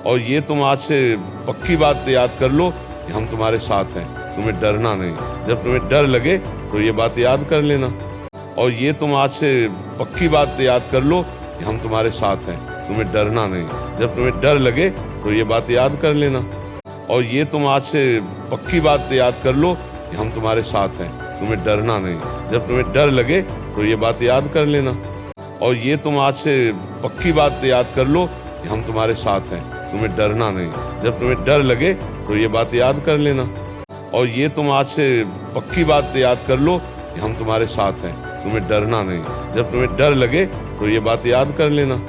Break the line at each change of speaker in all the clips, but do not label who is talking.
और ये तुम आज से पक्की बात याद कर लो कि हम तुम्हारे साथ हैं, तुम्हें डरना नहीं। जब तुम्हें डर लगे तो ये बात याद कर लेना। और ये तुम आज से पक्की बात याद कर लो कि हम तुम्हारे साथ हैं, तुम्हें डरना नहीं। जब तुम्हें डर लगे तो ये बात याद कर लेना। और ये तुम आज से पक्की बात याद कर लो कि हम तुम्हारे साथ हैं, तुम्हें डरना नहीं। जब तुम्हें डर लगे तो ये बात याद कर लेना। और ये तुम आज से पक्की बात याद कर लो कि हम तुम्हारे साथ हैं, तुम्हें डरना नहीं। जब तुम्हें डर लगे तो ये बात याद कर लेना। और ये तुम आज से पक्की बात याद कर लो कि हम तुम्हारे साथ हैं, तुम्हें डरना नहीं। जब तुम्हें डर लगे तो ये बात याद कर लेना।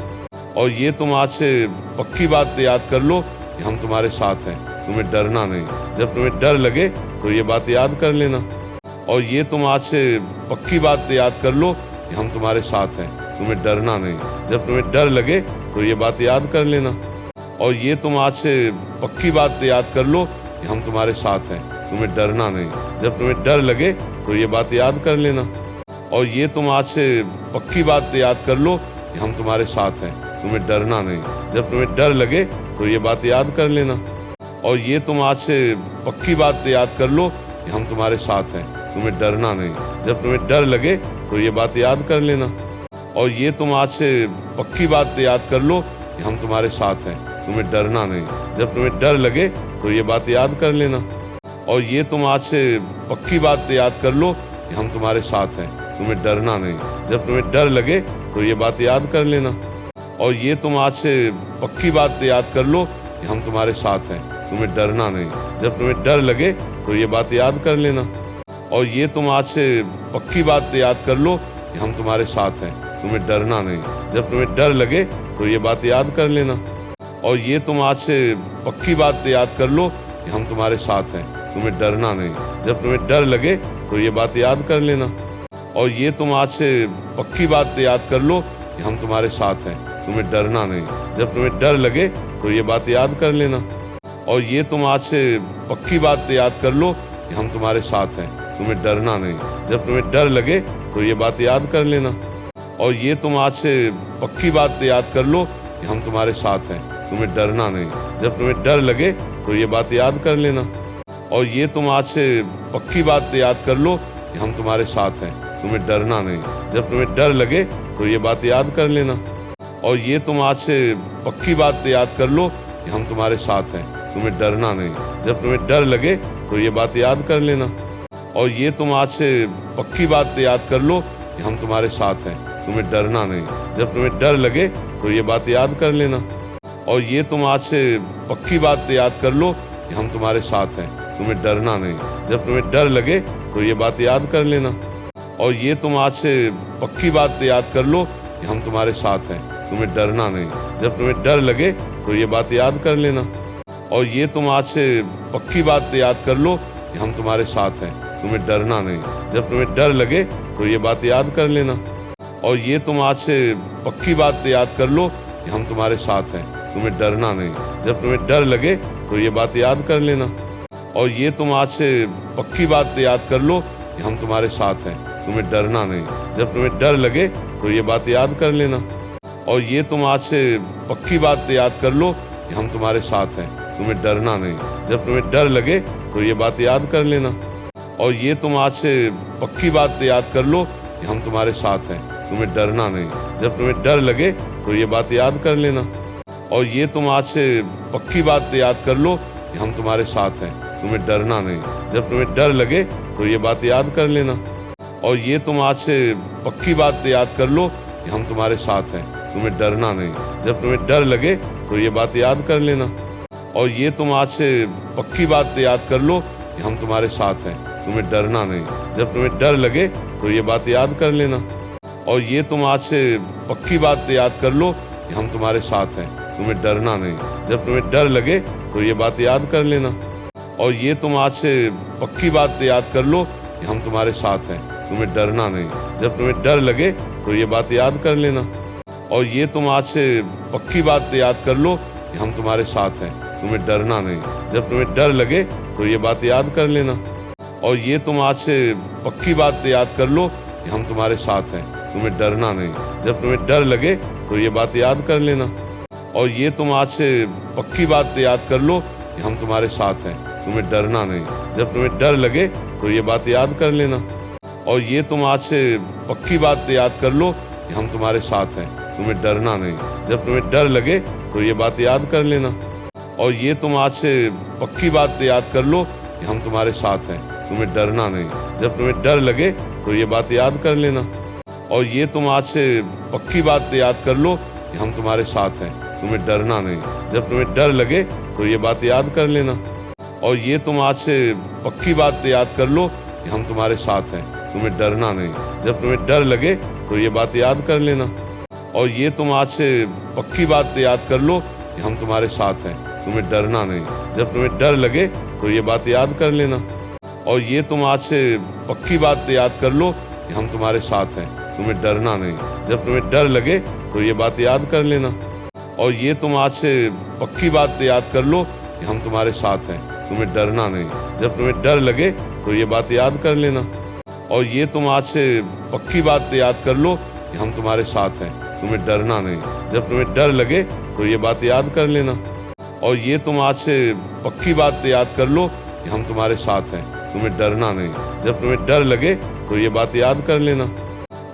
और ये तुम आज से पक्की बात याद कर लो कि हम तुम्हारे साथ हैं, तुम्हें डरना नहीं। जब तुम्हें डर लगे तो ये बात याद कर लेना। और ये तुम आज से पक्की बात याद कर लो कि हम तुम्हारे साथ हैं, तुम्हें डरना नहीं। जब तुम्हें डर लगे तो ये बात याद कर लेना। और ये तुम आज से पक्की बात याद कर लो कि हम तुम्हारे साथ हैं, तुम्हें डरना नहीं। जब तुम्हें डर लगे तो ये बात याद कर लेना। और ये तुम आज से पक्की बात याद कर लो कि हम तुम्हारे साथ हैं, तुम्हें डरना नहीं। जब तुम्हें डर लगे तो ये बात याद कर लेना। और ये तुम आज से पक्की बात याद कर लो कि हम तुम्हारे साथ हैं, तुम्हें डरना नहीं। जब तुम्हें डर लगे तो ये बात याद कर लेना। और ये तुम आज से पक्की बात याद कर लो कि हम तुम्हारे साथ हैं, तुम्हें डरना नहीं। जब तुम्हें डर लगे तो ये बात याद कर लेना। और ये तुम आज से पक्की बात याद कर लो कि हम तुम्हारे साथ हैं, तुम्हें डरना नहीं। जब तुम्हें डर लगे तो ये बात याद कर लेना। और ये तुम आज से पक्की बात याद कर लो कि हम तुम्हारे साथ हैं, तुम्हें डरना नहीं। जब तुम्हें डर लगे तो ये बात याद कर लेना। और ये तुम आज से पक्की बात याद कर लो कि हम तुम्हारे साथ हैं, तुम्हें डरना नहीं। जब तुम्हें डर लगे तो ये बात याद कर लेना। और ये तुम आज से पक्की बात याद कर लो कि हम तुम्हारे साथ हैं, तुम्हें डरना नहीं। जब तुम्हें डर लगे तो ये बात याद कर लेना। और ये तुम आज से पक्की बात याद कर लो कि हम तुम्हारे साथ हैं, तुम्हें डरना नहीं। जब तुम्हें डर लगे तो ये बात याद कर लेना। और ये तुम आज से पक्की बात याद कर लो कि हम तुम्हारे साथ हैं, तुम्हें डरना नहीं। जब तुम्हें डर लगे तो ये बात याद कर लेना। और ये तुम आज से पक्की बात याद कर लो कि हम तुम्हारे साथ हैं, तुम्हें डरना नहीं। जब तुम्हें डर लगे तो ये बात याद कर लेना। और ये तुम आज से पक्की बात याद कर लो कि हम तुम्हारे साथ हैं, तुम्हें डरना नहीं। जब तुम्हें डर लगे तो ये बात याद कर लेना। और ये तुम आज से पक्की बात याद कर लो कि हम तुम्हारे साथ हैं, तुम्हें डरना नहीं। जब तुम्हें डर लगे तो ये बात याद कर लेना। और ये तुम आज से पक्की बात याद कर लो कि हम तुम्हारे साथ हैं, तुम्हें डरना नहीं। जब तुम्हें डर लगे तो ये बात याद कर लेना। और ये तुम आज से पक्की बात याद कर लो कि हम तुम्हारे साथ हैं, तुम्हें डरना नहीं। जब तुम्हें डर लगे तो ये बात याद कर लेना। और ये तुम आज से पक्की बात याद कर लो कि हम तुम्हारे साथ हैं, तुम्हें डरना नहीं। जब तुम्हें डर लगे तो ये बात याद कर लेना। और ये तुम आज से पक्की बात याद कर लो कि हम तुम्हारे साथ हैं, तुम्हें डरना नहीं। जब तुम्हें डर लगे तो ये बात याद कर लेना। और ये तुम आज से पक्की बात याद कर लो कि हम तुम्हारे साथ हैं, तुम्हें डरना नहीं। जब तुम्हें डर लगे तो ये बात याद कर लेना। और ये तुम आज से पक्की बात याद कर लो कि हम तुम्हारे साथ हैं, तुम्हें डरना नहीं। जब तुम्हें डर लगे तो ये बात याद कर लेना। और ये तुम आज से पक्की बात याद कर लो कि हम तुम्हारे साथ हैं, तुम्हें डरना नहीं। जब तुम्हें डर लगे तो ये बात याद कर लेना। और ये तुम आज से पक्की बात याद कर लो कि हम तुम्हारे साथ हैं, तुम्हें डरना नहीं। जब तुम्हें डर लगे तो ये बात याद कर लेना। और ये तुम आज से पक्की बात याद कर लो कि हम तुम्हारे साथ हैं, तुम्हें डरना नहीं। जब तुम्हें डर लगे तो ये बात याद कर लेना। और ये तुम आज से पक्की बात याद कर लो कि हम तुम्हारे साथ हैं, तुम्हें डरना नहीं। जब तुम्हें डर लगे तो ये बात याद कर लेना। और ये तुम आज से पक्की बात याद कर लो कि हम तुम्हारे साथ हैं, तुम्हें डरना नहीं। जब तुम्हें डर लगे तो ये बात याद कर लेना। और ये तुम आज से पक्की बात याद कर लो कि हम तुम्हारे साथ हैं, तुम्हें डरना नहीं। जब तुम्हें डर लगे तो ये बात याद कर लेना। और ये तुम आज से पक्की बात याद कर लो कि हम तुम्हारे साथ हैं, तुम्हें डरना नहीं। जब तुम्हें डर लगे तो ये बात याद कर लेना। और ये तुम आज से पक्की बात याद कर लो कि हम तुम्हारे साथ हैं, तुम्हें डरना नहीं। जब तुम्हें डर लगे तो ये बात याद कर लेना। और ये तुम आज से पक्की बात याद कर लो कि हम तुम्हारे साथ हैं, तुम्हें डरना नहीं। जब तुम्हें डर लगे तो ये बात याद कर लेना। और ये तुम आज से पक्की बात याद कर लो कि हम तुम्हारे साथ हैं, तुम्हें डरना नहीं। जब तुम्हें डर लगे तो ये बात याद कर लेना। और ये तुम आज से पक्की बात याद कर लो कि हम तुम्हारे साथ हैं, तुम्हें डरना नहीं। जब तुम्हें डर लगे तो ये बात याद कर लेना। और ये तुम आज से पक्की बात याद कर लो कि हम तुम्हारे साथ हैं, तुम्हें डरना नहीं। जब तुम्हें डर लगे तो ये बात याद कर लेना। और ये तुम आज से पक्की बात याद कर लो कि हम तुम्हारे साथ हैं, तुम्हें डरना नहीं। जब तुम्हें डर लगे तो ये बात याद कर लेना। और ये तुम आज से पक्की बात याद कर लो कि हम तुम्हारे साथ हैं, तुम्हें डरना नहीं। जब तुम्हें डर लगे तो ये बात याद कर लेना। और ये तुम आज से पक्की बात याद कर लो कि हम तुम्हारे साथ हैं, तुम्हें डरना नहीं। जब तुम्हें डर लगे तो ये बात याद कर लेना। और ये तुम आज से पक्की बात याद कर लो कि हम तुम्हारे साथ हैं, तुम्हें डरना नहीं। जब तुम्हें डर लगे तो ये बात याद कर लेना। और ये तुम आज से पक्की बात याद कर लो कि हम तुम्हारे साथ हैं, तुम्हें डरना नहीं। जब तुम्हें डर लगे तो ये बात याद कर लेना। और ये तुम आज से पक्की बात याद कर लो कि हम तुम्हारे साथ हैं, तुम्हें डरना नहीं। जब तुम्हें डर लगे तो ये बात याद कर लेना। और ये तुम आज से पक्की बात याद कर लो कि हम तुम्हारे साथ हैं, तुम्हें डरना नहीं। जब तुम्हें डर लगे तो ये बात याद कर लेना।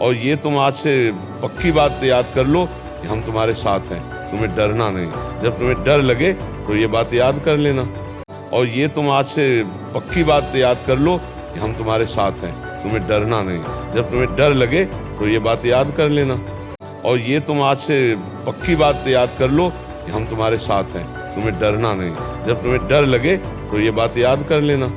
और ये तुम आज से पक्की बात याद कर लो कि हम तुम्हारे साथ हैं, तुम्हें डरना नहीं। जब तुम्हें डर लगे तो ये बात याद कर लेना। और ये तुम आज से पक्की बात याद कर लो कि हम तुम्हारे साथ हैं, तुम्हें डरना नहीं। जब तुम्हें डर लगे तो ये बात याद कर लेना। और ये तुम आज से पक्की बात याद कर लो कि हम तुम्हारे साथ हैं, तुम्हें डरना नहीं। जब तुम्हें डर लगे तो ये बात याद कर लेना।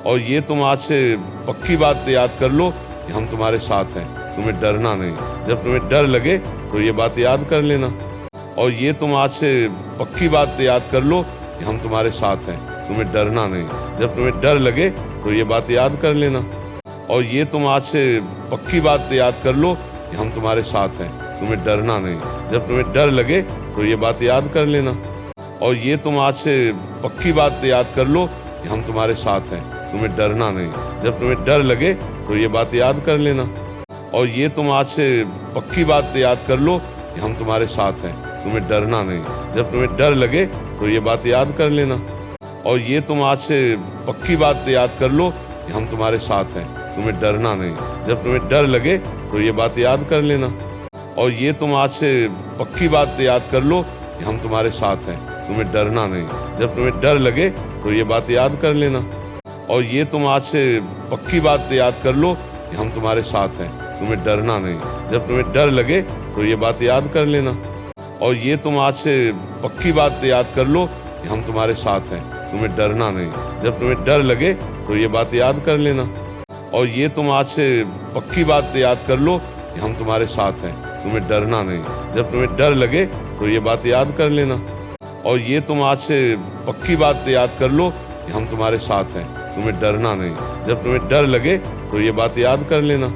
और ये तुम आज से पक्की बात याद कर लो कि हम तुम्हारे साथ हैं, तुम्हें डरना नहीं। जब तुम्हें डर लगे तो ये बात याद कर लेना। और ये तुम आज से पक्की बात याद कर लो कि हम तुम्हारे साथ हैं, तुम्हें डरना नहीं। जब तुम्हें डर लगे तो ये बात याद कर लेना। और ये तुम आज से पक्की बात याद कर लो कि हम तुम्हारे साथ हैं, तुम्हें डरना नहीं। जब तुम्हें डर लगे तो ये बात याद कर लेना। और ये तुम आज से पक्की बात याद कर लो कि हम तुम्हारे साथ हैं, तुम्हें डरना नहीं। जब तुम्हें डर लगे तो ये बात याद कर लेना। और ये तुम आज से पक्की बात याद कर लो कि हम तुम्हारे साथ हैं, तुम्हें डरना नहीं। जब तुम्हें डर लगे तो ये बात याद कर लेना। और ये तुम आज से पक्की बात याद कर लो कि हम तुम्हारे साथ हैं, तुम्हें डरना नहीं। जब तुम्हें डर लगे तो ये बात याद कर लेना। और ये तुम आज से पक्की बात याद कर लो कि हम तुम्हारे साथ हैं, तुम्हें डरना नहीं। जब तुम्हें डर लगे तो ये बात याद कर लेना। और ये तुम आज से पक्की बात याद कर लो कि हम तुम्हारे साथ हैं, तुम्हें डरना नहीं। जब तुम्हें डर लगे तो ये बात याद कर लेना। और ये तुम आज से पक्की बात याद कर लो कि हम तुम्हारे साथ हैं, तुम्हें डरना नहीं। जब तुम्हें डर लगे तो ये बात याद कर लेना। और ये तुम आज से पक्की बात याद कर लो कि हम तुम्हारे साथ हैं, तुम्हें डरना नहीं। जब तुम्हें डर लगे तो ये बात याद कर लेना। और ये तुम आज से पक्की बात याद कर लो कि हम तुम्हारे साथ हैं, तुम्हें डरना नहीं। जब तुम्हें डर लगे तो ये बात याद कर लेना।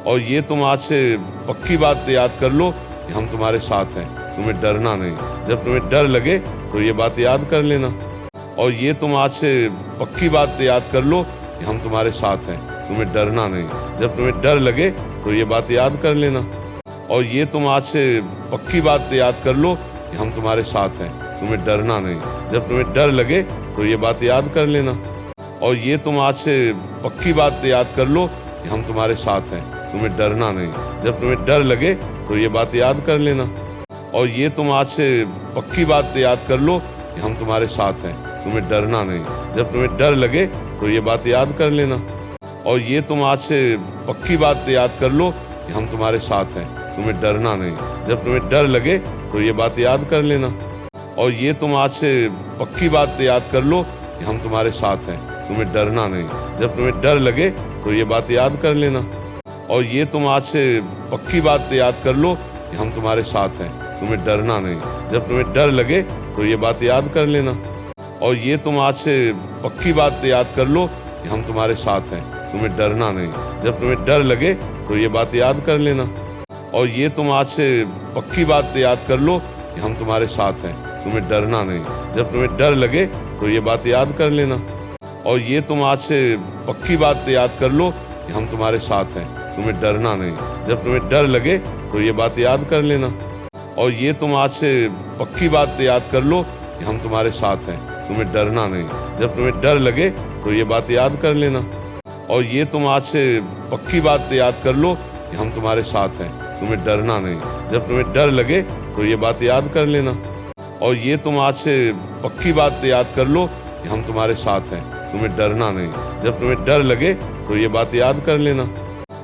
और ये तुम आज से पक्की बात याद कर लो कि हम तुम्हारे साथ हैं, तुम्हें डरना नहीं। जब तुम्हें डर लगे तो ये बात याद कर लेना। और ये तुम आज से पक्की बात याद कर लो कि हम तुम्हारे साथ हैं, तुम्हें डरना नहीं। जब तुम्हें डर लगे तो ये बात याद कर लेना। और ये तुम आज से पक्की बात याद कर लो कि हम तुम्हारे साथ हैं, तुम्हें डरना नहीं। जब तुम्हें डर लगे तो ये बात याद कर लेना। और ये तुम आज से पक्की बात याद कर लो कि हम तुम्हारे साथ हैं, तुम्हें डरना नहीं। जब तुम्हें डर लगे तो ये बात याद कर लेना। और ये तुम आज से पक्की बात याद कर लो कि हम तुम्हारे साथ हैं, तुम्हें डरना नहीं। जब तुम्हें डर लगे तो ये बात याद कर लेना। और ये तुम आज से पक्की बात याद कर लो कि हम तुम्हारे साथ हैं, तुम्हें डरना नहीं। जब तुम्हें डर लगे तो ये बात याद कर लेना। और ये तुम आज से पक्की बात याद कर लो कि हम तुम्हारे साथ हैं, तुम्हें डरना नहीं। जब तुम्हें डर लगे तो ये बात याद कर लेना। और ये तुम आज से पक्की बात याद कर लो कि हम तुम्हारे साथ हैं, तुम्हें डरना नहीं। जब तुम्हें डर लगे तो ये बात याद कर लेना। और ये तुम आज से पक्की बात याद कर लो कि हम तुम्हारे साथ हैं, तुम्हें डरना नहीं। जब तुम्हें डर लगे तो ये बात याद कर लेना। और ये तुम आज से पक्की बात याद कर लो कि हम तुम्हारे साथ हैं, तुम्हें डरना नहीं। जब तुम्हें डर लगे तो ये बात याद कर लेना। और ये तुम आज से पक्की बात याद कर लो कि हम तुम्हारे साथ हैं, तुम्हें डरना नहीं। जब तुम्हें डर लगे तो ये बात याद कर लेना। और ये तुम आज से पक्की बात याद कर लो कि हम तुम्हारे साथ हैं, तुम्हें डरना नहीं। जब तुम्हें डर लगे तो ये बात याद कर लेना। और ये तुम आज से पक्की बात याद कर लो कि हम तुम्हारे साथ हैं, तुम्हें डरना नहीं। जब तुम्हें डर लगे तो ये बात याद कर लेना। और ये तुम आज से पक्की बात याद कर लो कि हम तुम्हारे साथ हैं, तुम्हें डरना नहीं। जब तुम्हें डर लगे तो ये बात याद कर लेना।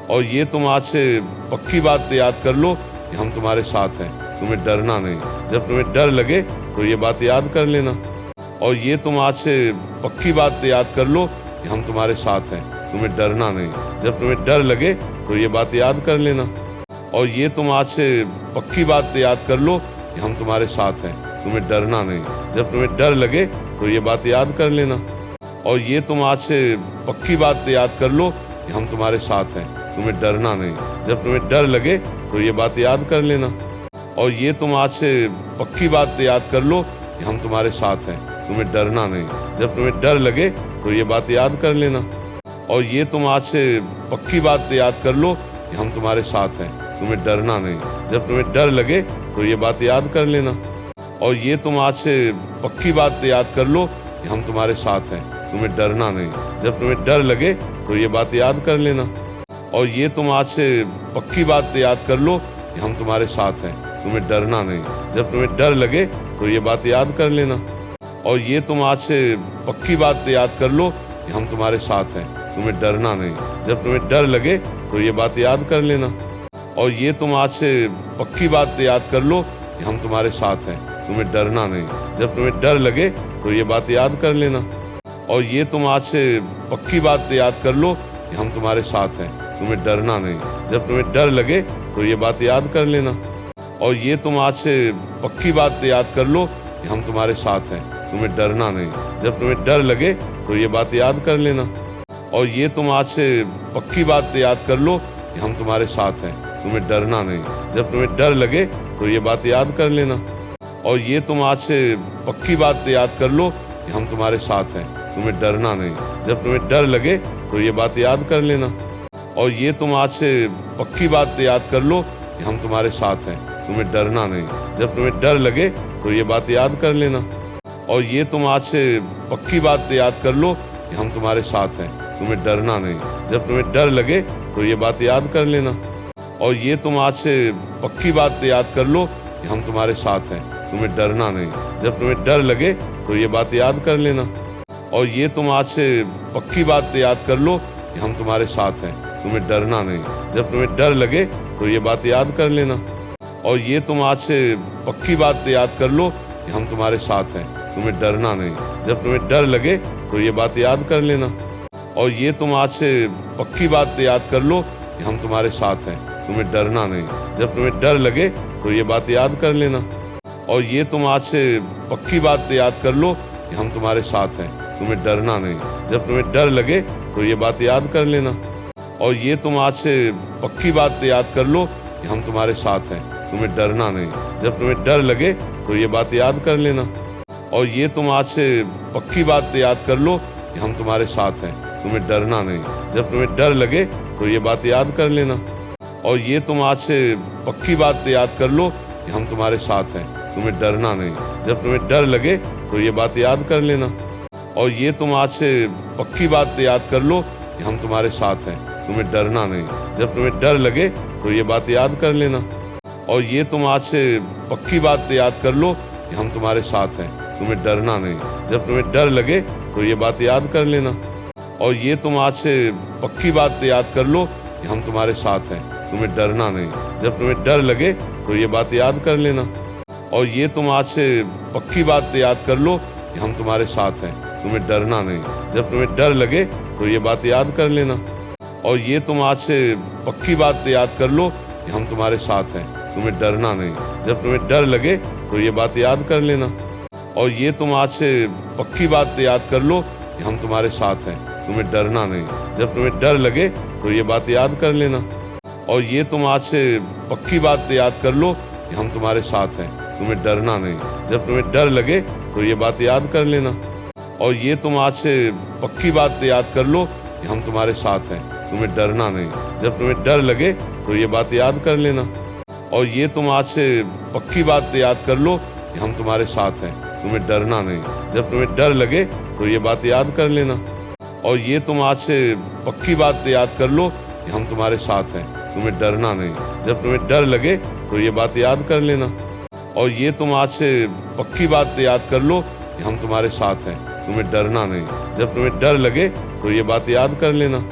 और ये तुम आज से पक्की बात याद कर लो कि हम तुम्हारे साथ हैं, तुम्हें डरना नहीं। जब तुम्हें डर लगे तो ये बात याद कर लेना। और ये तुम आज से पक्की बात याद कर लो कि हम तुम्हारे साथ हैं, तुम्हें डरना नहीं। जब तुम्हें डर लगे तो ये बात याद कर लेना। और ये तुम आज से पक्की बात याद कर लो कि हम तुम्हारे साथ हैं, तुम्हें डरना नहीं। जब तुम्हें डर लगे तो ये बात याद कर लेना। और ये तुम आज से पक्की बात याद कर लो कि हम तुम्हारे साथ हैं, तुम्हें डरना नहीं। जब तुम्हें डर लगे तो ये बात याद कर लेना। और ये तुम आज से पक्की बात याद कर लो कि हम तुम्हारे साथ हैं, तुम्हें डरना नहीं। जब तुम्हें डर लगे तो ये बात याद कर लेना। और ये तुम आज से पक्की बात याद कर लो कि हम तुम्हारे साथ हैं, तुम्हें डरना नहीं। जब तुम्हें डर लगे तो ये बात याद कर लेना। और ये तुम आज से पक्की बात याद कर लो कि हम तुम्हारे साथ हैं, तुम्हें डरना नहीं। जब तुम्हें डर लगे तो ये बात याद कर लेना। और ये तुम आज से पक्की बात याद कर लो कि हम तुम्हारे साथ हैं, तुम्हें डरना नहीं। जब तुम्हें डर लगे तो ये बात याद कर लेना। और ये तुम आज से पक्की बात याद कर लो कि हम तुम्हारे साथ हैं, तुम्हें डरना नहीं। जब तुम्हें डर लगे तो ये बात याद कर लेना। और ये तुम आज से पक्की बात याद कर लो कि हम तुम्हारे साथ हैं, तुम्हें डरना नहीं। जब तुम्हें डर लगे तो ये बात याद कर लेना। और ये तुम आज से पक्की बात याद कर लो कि हम तुम्हारे साथ हैं, तुम्हें डरना नहीं। जब तुम्हें डर लगे तो ये बात याद कर लेना। और ये तुम आज से पक्की बात याद कर लो कि हम तुम्हारे साथ हैं, तुम्हें डरना नहीं। जब तुम्हें डर लगे तो ये बात याद कर लेना। और ये तुम आज से पक्की बात याद कर लो कि हम तुम्हारे साथ हैं, तुम्हें डरना नहीं। जब तुम्हें डर लगे तो ये बात याद कर लेना। और ये तुम आज से पक्की बात याद कर लो कि हम तुम्हारे साथ हैं, तुम्हें डरना नहीं। जब तुम्हें डर लगे तो ये बात याद कर लेना। और ये तुम आज से पक्की बात याद कर लो कि हम तुम्हारे साथ हैं, तुम्हें डरना नहीं। जब तुम्हें डर लगे तो ये बात याद कर लेना। और ये तुम आज से पक्की बात याद कर लो कि हम तुम्हारे साथ हैं, तुम्हें डरना नहीं। जब तुम्हें डर लगे तो ये बात याद कर लेना। और ये तुम आज से पक्की बात याद कर लो कि हम तुम्हारे साथ हैं, तुम्हें डरना नहीं। जब तुम्हें डर लगे तो ये बात याद कर लेना। और ये तुम आज से पक्की बात याद कर लो कि हम तुम्हारे साथ हैं, तुम्हें डरना नहीं। जब तुम्हें डर लगे तो ये बात याद कर लेना। और ये तुम आज से पक्की बात याद कर लो कि हम तुम्हारे साथ हैं, तुम्हें डरना नहीं। जब तुम्हें डर लगे तो ये बात याद कर लेना। और ये तुम आज से पक्की बात याद कर लो कि हम तुम्हारे साथ हैं, तुम्हें डरना नहीं। जब तुम्हें डर लगे तो ये बात याद कर लेना। और ये तुम आज से पक्की बात याद कर लो कि हम तुम्हारे साथ हैं, तुम्हें डरना नहीं। जब तुम्हें डर लगे तो ये बात याद कर लेना। और ये तुम आज से पक्की बात याद कर लो कि हम तुम्हारे साथ हैं, तुम्हें डरना नहीं। जब तुम्हें डर लगे तो ये बात याद कर लेना। और ये तुम आज से पक्की बात याद कर लो कि हम तुम्हारे साथ हैं, तुम्हें डरना नहीं। जब तुम्हें डर लगे तो ये बात याद कर लेना। और ये तुम आज से पक्की बात याद कर लो कि हम तुम्हारे साथ हैं, तुम्हें डरना नहीं। जब तुम्हें डर लगे तो ये बात याद कर लेना। और ये तुम आज से पक्की बात याद कर लो कि हम तुम्हारे साथ हैं, तुम्हें डरना नहीं। जब तुम्हें डर लगे तो ये बात याद कर लेना। और ये तुम आज से पक्की बात याद कर लो कि हम तुम्हारे साथ हैं, तुम्हें डरना नहीं। जब तुम्हें डर लगे तो ये बात याद कर लेना। और ये तुम आज से पक्की बात याद कर लो कि हम तुम्हारे साथ हैं, तुम्हें डरना नहीं। जब तुम्हें डर लगे तो ये बात याद कर लेना। और ये तुम आज से पक्की बात याद कर लो कि हम तुम्हारे साथ हैं, तुम्हें डरना नहीं। जब तुम्हें डर लगे तो ये बात याद कर लेना। और ये तुम आज से पक्की बात याद कर लो कि हम तुम्हारे साथ हैं, तुम्हें डरना नहीं। जब तुम्हें डर लगे तो ये बात याद कर लेना। और ये तुम आज से पक्की बात याद कर लो कि हम तुम्हारे साथ हैं, तुम्हें डरना नहीं। जब तुम्हें डर लगे तो ये बात याद कर लेना। और ये तुम आज से पक्की बात याद कर लो कि हम तुम्हारे साथ हैं, तुम्हें डरना नहीं। जब तुम्हें डर लगे तो ये बात याद कर लेना। और ये तुम आज से पक्की बात याद कर लो कि हम तुम्हारे साथ हैं, तुम्हें डरना नहीं। जब तुम्हें डर लगे तो ये बात याद कर लेना। और ये तुम आज से पक्की बात याद कर लो कि हम तुम्हारे साथ हैं, तुम्हें डरना नहीं। जब तुम्हें डर लगे तो ये बात याद कर लेना। और ये तुम आज से पक्की बात याद कर लो कि हम तुम्हारे साथ हैं, तुम्हें डरना नहीं। जब तुम्हें डर लगे तो ये बात याद कर लेना। और ये तुम आज से पक्की बात याद कर लो कि हम तुम्हारे साथ हैं, तुम्हें डरना नहीं। जब तुम्हें डर लगे तो ये बात याद कर लेना।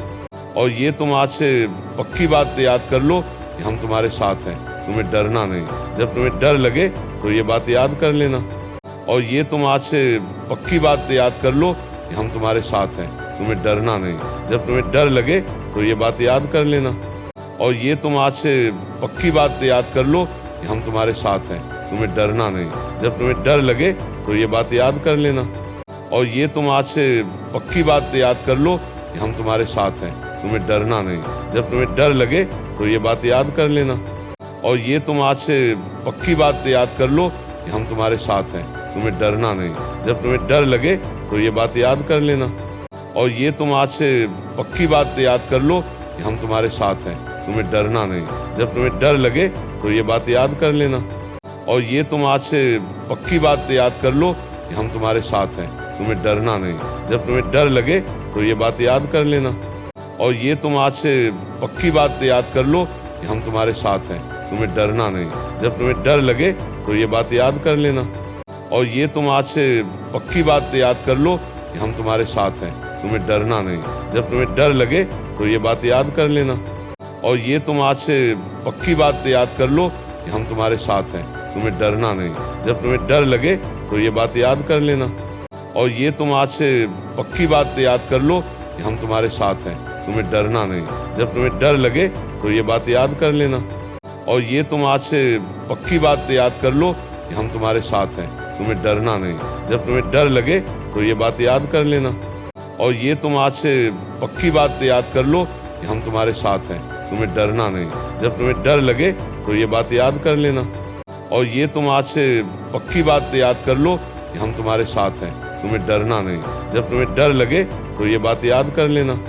और ये तुम आज से पक्की बात याद कर लो कि हम तुम्हारे साथ हैं, तुम्हें डरना नहीं। जब तुम्हें डर लगे तो ये बात याद कर लेना। और ये तुम आज से पक्की बात याद कर लो कि हम तुम्हारे साथ हैं, तुम्हें डरना नहीं। जब तुम्हें डर लगे तो ये बात याद कर लेना। और ये तुम आज से पक्की बात याद कर लो कि हम तुम्हारे साथ हैं, तुम्हें डरना नहीं। जब तुम्हें डर लगे तो ये बात याद कर लेना। और ये तुम आज से पक्की बात याद कर लो कि हम तुम्हारे साथ हैं, तुम्हें डरना नहीं। जब तुम्हें डर लगे तो ये बात याद कर लेना। और ये तुम आज से पक्की बात याद कर लो कि हम तुम्हारे साथ हैं, तुम्हें डरना नहीं। जब तुम्हें डर लगे तो ये बात याद कर लेना। और ये तुम आज से पक्की बात याद कर लो कि हम तुम्हारे साथ हैं, तुम्हें डरना नहीं। जब तुम्हें डर लगे तो ये बात याद कर लेना। और ये तुम आज से पक्की बात याद कर लो कि हम तुम्हारे साथ हैं, तुम्हें डरना नहीं। जब तुम्हें डर लगे तो ये बात याद कर लेना। और ये तुम आज से पक्की बात याद कर लो कि हम तुम्हारे साथ हैं, तुम्हें डरना नहीं। जब तुम्हें डर लगे तो ये बात याद कर लेना। और ये तुम आज से पक्की बात याद कर लो कि हम तुम्हारे साथ हैं, तुम्हें डरना नहीं। जब तुम्हें डर लगे तो ये बात याद कर लेना। और ये तुम आज से पक्की बात याद कर लो कि हम तुम्हारे साथ हैं, तुम्हें डरना नहीं। जब तुम्हें डर लगे तो ये बात याद कर लेना। और ये तुम आज से पक्की बात याद कर लो कि हम तुम्हारे साथ हैं, तुम्हें डरना नहीं। जब तुम्हें डर लगे तो ये बात याद कर लेना। और ये तुम आज से पक्की बात याद कर लो कि हम तुम्हारे साथ हैं, तुम्हें डरना नहीं। जब तुम्हें डर लगे तो ये बात याद कर लेना। और ये तुम आज से पक्की बात याद कर लो कि हम तुम्हारे साथ हैं, तुम्हें डरना नहीं। जब तुम्हें डर लगे तो ये बात याद कर लेना। और ये तुम आज से पक्की बात याद कर लो कि हम तुम्हारे साथ हैं, तुम्हें डरना नहीं। जब तुम्हें डर लगे तो ये बात याद कर लेना।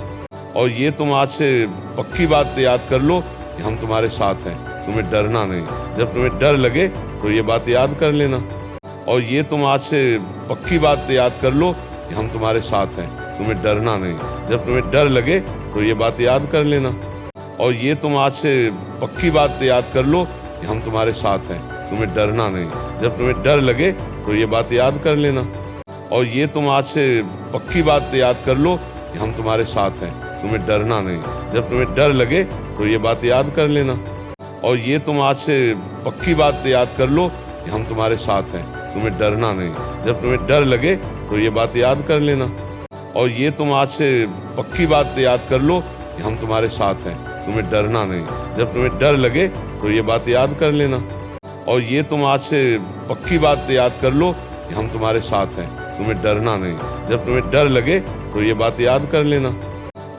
और ये तुम आज से पक्की बात याद कर लो कि हम तुम्हारे साथ हैं, तुम्हें डरना नहीं। जब तुम्हें डर लगे तो ये बात याद कर लेना। और ये तुम आज से पक्की बात याद कर लो कि हम तुम्हारे साथ हैं, तुम्हें डरना नहीं। जब तुम्हें डर लगे तो ये बात याद कर लेना। और ये तुम आज से पक्की बात याद कर लो कि हम तुम्हारे साथ हैं, तुम्हें डरना नहीं। जब तुम्हें डर लगे तो ये बात याद कर लेना। और ये तुम आज से पक्की बात याद कर लो कि हम तुम्हारे साथ हैं, तुम्हें डरना नहीं। जब तुम्हें डर लगे तो ये बात याद कर लेना। और ये तुम आज से पक्की बात याद कर लो कि हम तुम्हारे साथ हैं, तुम्हें डरना नहीं। जब तुम्हें डर लगे तो ये बात याद कर लेना। और ये तुम आज से पक्की बात याद कर लो कि हम तुम्हारे साथ हैं, तुम्हें डरना नहीं। जब तुम्हें डर लगे तो ये बात याद कर लेना। और ये तुम आज से पक्की बात याद कर लो कि हम तुम्हारे साथ हैं, तुम्हें डरना नहीं। जब तुम्हें डर लगे तो ये बात याद कर लेना।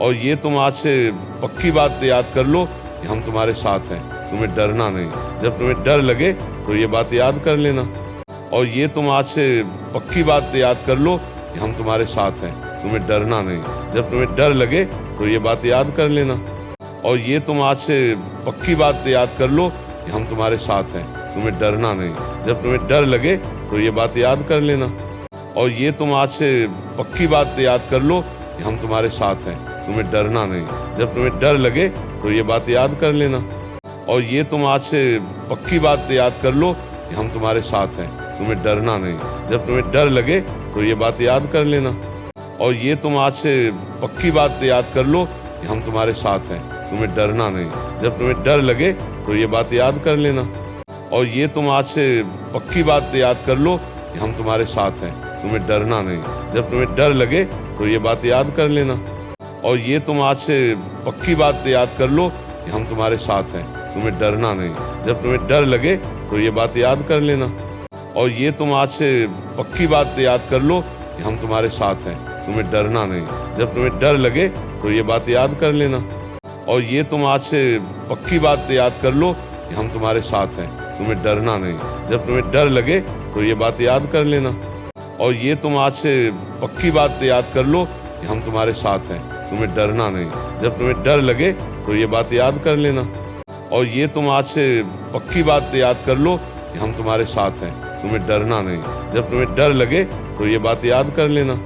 और ये तुम आज से पक्की बात याद कर लो कि हम तुम्हारे साथ हैं, तुम्हें डरना नहीं। जब तुम्हें डर लगे तो ये बात याद कर लेना। और ये तुम आज से पक्की बात याद कर लो कि हम तुम्हारे साथ हैं, तुम्हें डरना नहीं। जब तुम्हें डर लगे तो ये बात याद कर लेना। और ये तुम आज से पक्की बात याद कर लो कि हम तुम्हारे साथ हैं, तुम्हें डरना नहीं। जब तुम्हें डर लगे तो ये बात याद कर लेना। और ये तुम आज से पक्की बात याद कर लो कि हम तुम्हारे साथ हैं, तुम्हें डरना नहीं। जब तुम्हें डर लगे तो ये बात याद कर लेना। और ये तुम आज से पक्की बात याद कर लो कि हम तुम्हारे साथ हैं, तुम्हें डरना नहीं। जब तुम्हें डर लगे तो ये बात याद कर लेना। और ये तुम आज से पक्की बात याद कर लो कि हम तुम्हारे साथ हैं, तुम्हें डरना नहीं। जब तुम्हें डर लगे तो ये बात याद कर लेना। और ये तुम आज से पक्की बात याद कर लो कि हम तुम्हारे साथ हैं, तुम्हें डरना नहीं। जब तुम्हें डर लगे तो ये बात याद कर लेना। और ये तुम आज से पक्की बात याद कर लो कि हम तुम्हारे साथ हैं, तुम्हें डरना नहीं। जब तुम्हें डर लगे तो ये बात याद कर लेना। और ये तुम आज से पक्की बात याद कर लो कि हम तुम्हारे साथ हैं, तुम्हें डरना नहीं। जब तुम्हें डर लगे तो ये बात याद कर लेना। और ये तुम आज से पक्की बात याद कर लो कि हम तुम्हारे साथ हैं, तुम्हें डरना नहीं। जब तुम्हें डर लगे तो ये बात याद कर लेना। और ये तुम आज से पक्की बात याद कर लो कि हम तुम्हारे साथ हैं, तुम्हें डरना नहीं। जब तुम्हें डर लगे तो ये बात याद कर लेना। और ये तुम आज से पक्की बात याद कर लो कि हम तुम्हारे साथ हैं, तुम्हें डरना नहीं। जब तुम्हें डर लगे तो ये बात याद कर लेना।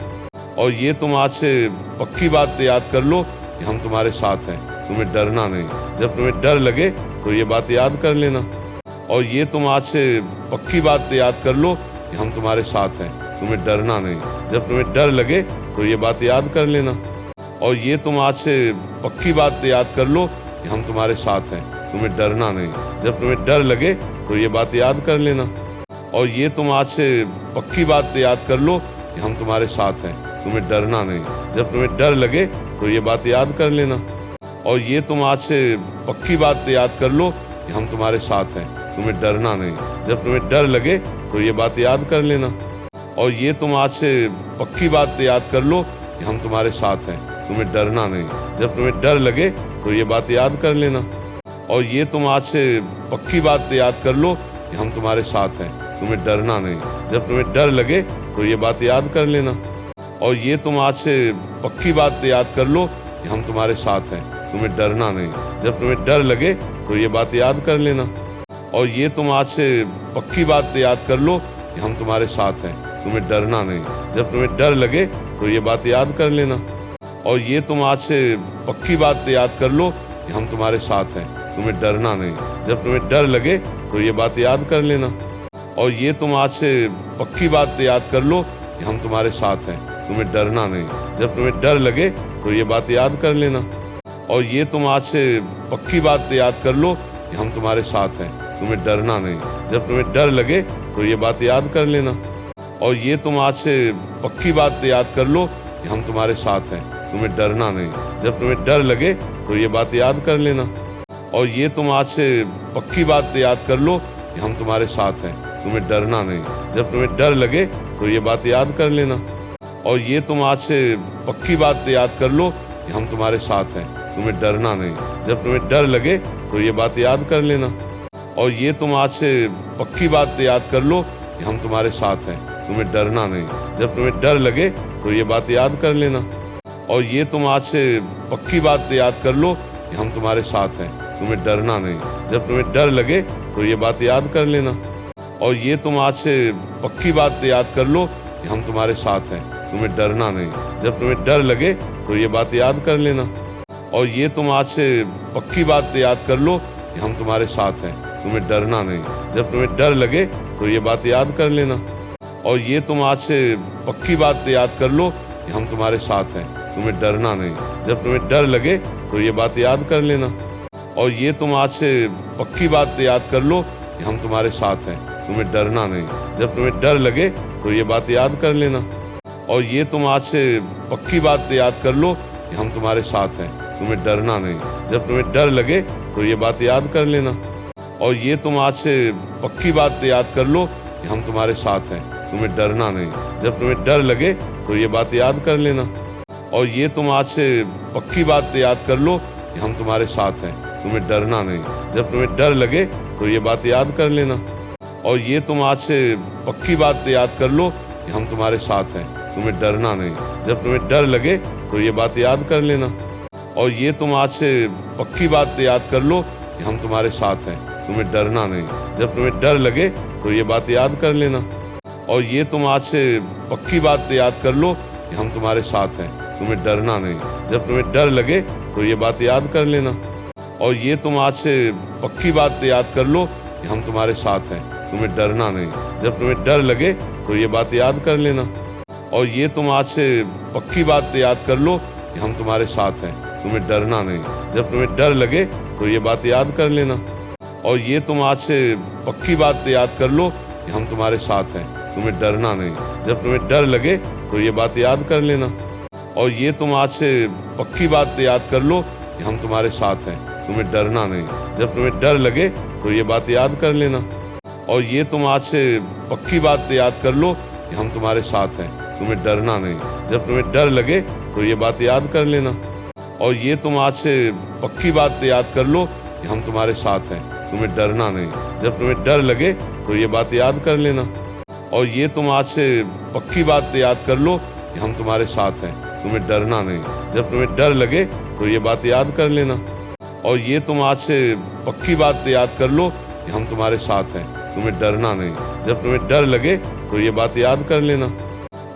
और ये तुम आज से पक्की बात याद कर लो कि हम तुम्हारे साथ हैं, तुम्हें डरना नहीं। जब तुम्हें डर लगे तो ये बात याद कर लेना। और ये तुम आज से पक्की बात याद कर लो कि हम तुम्हारे साथ हैं, तुम्हें डरना नहीं। जब तुम्हें डर लगे तो ये बात याद कर लेना। और ये तुम आज से पक्की बात याद कर लो कि हम तुम्हारे साथ हैं, तुम्हें डरना नहीं। जब तुम्हें डर लगे तो ये बात याद कर लेना। और ये तुम आज से पक्की बात याद कर लो कि हम तुम्हारे साथ हैं, तुम्हें डरना नहीं। जब तुम्हें डर लगे तो ये बात याद कर लेना। और ये तुम आज से पक्की बात याद कर लो कि हम तुम्हारे साथ हैं, तुम्हें डरना नहीं। जब तुम्हें डर लगे तो ये बात याद कर लेना। और ये तुम आज से पक्की बात याद कर लो कि हम तुम्हारे साथ हैं, तुम्हें डरना नहीं। जब तुम्हें डर लगे तो ये बात याद कर लेना। और ये तुम आज से पक्की बात याद कर लो कि हम तुम्हारे साथ हैं, तुम्हें डरना नहीं। जब तुम्हें डर लगे तो ये बात याद कर लेना। और ये तुम आज से पक्की बात याद कर लो कि हम तुम्हारे साथ हैं, तुम्हें डरना नहीं। जब तुम्हें डर लगे तो ये बात याद कर लेना। और ये तुम आज से पक्की बात याद कर लो कि हम तुम्हारे साथ हैं, तुम्हें डरना नहीं। जब तुम्हें डर लगे तो ये बात याद कर लेना। और ये तुम आज से पक्की बात याद कर लो कि हम तुम्हारे साथ हैं, तुम्हें डरना नहीं। जब तुम्हें डर लगे तो ये बात याद कर लेना। और ये तुम आज से पक्की बात याद कर लो कि हम तुम्हारे साथ हैं, तुम्हें डरना नहीं। जब तुम्हें डर लगे तो ये बात याद कर लेना। और ये तुम आज से पक्की बात याद कर लो कि हम तुम्हारे साथ हैं, तुम्हें डरना नहीं। जब तुम्हें डर लगे तो ये बात याद कर लेना। और ये तुम आज से पक्की बात याद कर लो कि हम तुम्हारे साथ हैं, तुम्हें डरना नहीं। जब तुम्हें डर लगे तो ये बात याद कर लेना। और ये तुम आज से पक्की बात याद कर लो कि हम तुम्हारे साथ हैं, तुम्हें डरना नहीं। जब तुम्हें डर लगे तो ये बात याद कर लेना। और ये तुम आज से पक्की बात याद कर लो कि हम तुम्हारे साथ हैं, तुम्हें डरना नहीं। जब तुम्हें डर लगे तो ये बात याद कर लेना। और ये तुम आज से पक्की बात याद कर लो कि हम तुम्हारे साथ हैं, तुम्हें डरना नहीं। जब तुम्हें डर लगे तो ये बात याद कर लेना। और ये तुम आज से पक्की बात याद कर लो कि हम तुम्हारे साथ हैं, तुम्हें डरना नहीं। जब तुम्हें डर लगे तो ये बात याद कर लेना। और ये तुम आज से पक्की बात याद कर लो कि हम तुम्हारे साथ हैं, तुम्हें डरना नहीं। जब तुम्हें डर लगे तो ये बात याद कर लेना। और ये तुम आज से पक्की बात याद कर लो कि हम तुम्हारे साथ हैं, तुम्हें डरना नहीं। जब तुम्हें डर लगे तो ये बात याद कर लेना। और ये तुम आज से पक्की बात याद कर लो कि हम तुम्हारे साथ हैं, तुम्हें डरना नहीं। जब तुम्हें डर लगे तो ये बात याद कर लेना। और ये तुम आज से पक्की बात याद कर लो कि हम तुम्हारे साथ हैं, तुम्हें डरना नहीं। जब तुम्हें डर लगे तो ये बात याद कर लेना। और ये तुम आज से पक्की बात याद कर लो कि हम तुम्हारे साथ हैं, तुम्हें डरना नहीं। जब तुम्हें डर लगे तो ये बात याद कर लेना। और ये तुम आज से पक्की बात याद कर लो कि हम तुम्हारे साथ हैं, तुम्हें डरना नहीं। जब तुम्हें डर लगे तो ये बात याद कर लेना। और ये तुम आज से पक्की बात याद कर लो कि हम तुम्हारे साथ हैं, तुम्हें डरना नहीं। जब तुम्हें डर लगे तो ये बात याद कर लेना। और ये तुम आज से पक्की बात याद कर लो कि हम तुम्हारे साथ हैं, तुम्हें डरना नहीं। जब तुम्हें डर लगे तो ये बात याद कर लेना। और ये तुम आज से पक्की बात याद कर लो कि हम तुम्हारे साथ हैं, तुम्हें डरना नहीं। जब तुम्हें डर लगे तो ये बात याद कर लेना। और ये तुम आज से पक्की बात याद कर लो कि हम तुम्हारे साथ हैं, तुम्हें डरना नहीं। जब तुम्हें डर लगे तो ये बात याद कर लेना। और ये तुम आज से पक्की बात याद कर लो कि हम तुम्हारे साथ हैं, तुम्हें डरना नहीं। जब तुम्हें डर लगे तो ये बात याद कर लेना। और ये तुम आज से पक्की बात याद कर लो कि हम तुम्हारे साथ हैं, तुम्हें डरना नहीं। जब तुम्हें डर लगे तो ये बात याद कर लेना। और ये तुम आज से पक्की बात याद कर लो कि हम तुम्हारे साथ हैं, तुम्हें डरना नहीं। जब तुम्हें डर लगे तो ये बात याद कर लेना। और ये तुम आज से पक्की बात याद कर लो कि हम तुम्हारे साथ हैं, तुम्हें डरना नहीं। जब तुम्हें डर लगे तो ये बात याद कर लेना। और ये तुम आज से पक्की बात याद कर लो कि हम तुम्हारे साथ हैं, तुम्हें डरना नहीं। जब तुम्हें डर लगे तो ये बात याद कर लेना। और ये तुम आज से पक्की बात याद कर लो कि हम तुम्हारे साथ हैं, तुम्हें डरना नहीं। जब तुम्हें डर लगे तो ये बात याद कर लेना। और ये तुम आज से पक्की बात याद कर लो कि हम तुम्हारे साथ हैं, तुम्हें डरना नहीं। जब तुम्हें डर लगे तो ये बात याद कर लेना। और ये तुम आज से पक्की बात याद कर लो कि हम तुम्हारे साथ हैं, तुम्हें डरना नहीं। जब तुम्हें डर लगे तो ये बात याद कर लेना।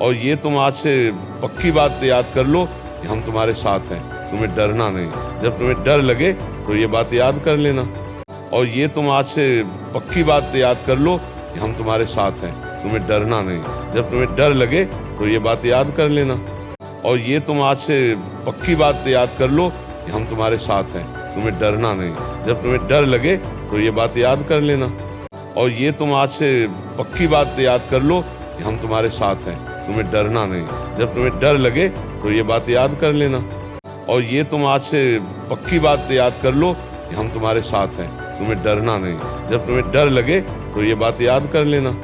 और ये तुम आज से पक्की बात याद कर लो कि हम तुम्हारे साथ हैं, तुम्हें डरना नहीं। जब तुम्हें डर लगे तो ये बात याद कर लेना। और ये तुम आज से पक्की बात याद कर लो कि हम तुम्हारे साथ हैं, तुम्हें डरना नहीं। जब तुम्हें डर लगे तो ये बात याद कर लेना। और ये तुम आज से पक्की बात याद कर लो कि हम तुम्हारे साथ हैं, तुम्हें डरना नहीं। जब तुम्हें डर लगे तो ये बात याद कर लेना। और ये तुम आज से पक्की बात याद कर लो कि हम तुम्हारे साथ हैं, तुम्हें डरना नहीं। जब तुम्हें डर लगे तो ये बात याद कर लेना। और ये तुम आज से पक्की बात याद कर लो कि हम तुम्हारे साथ हैं, तुम्हें डरना नहीं। जब तुम्हें डर लगे तो ये बात याद कर लेना।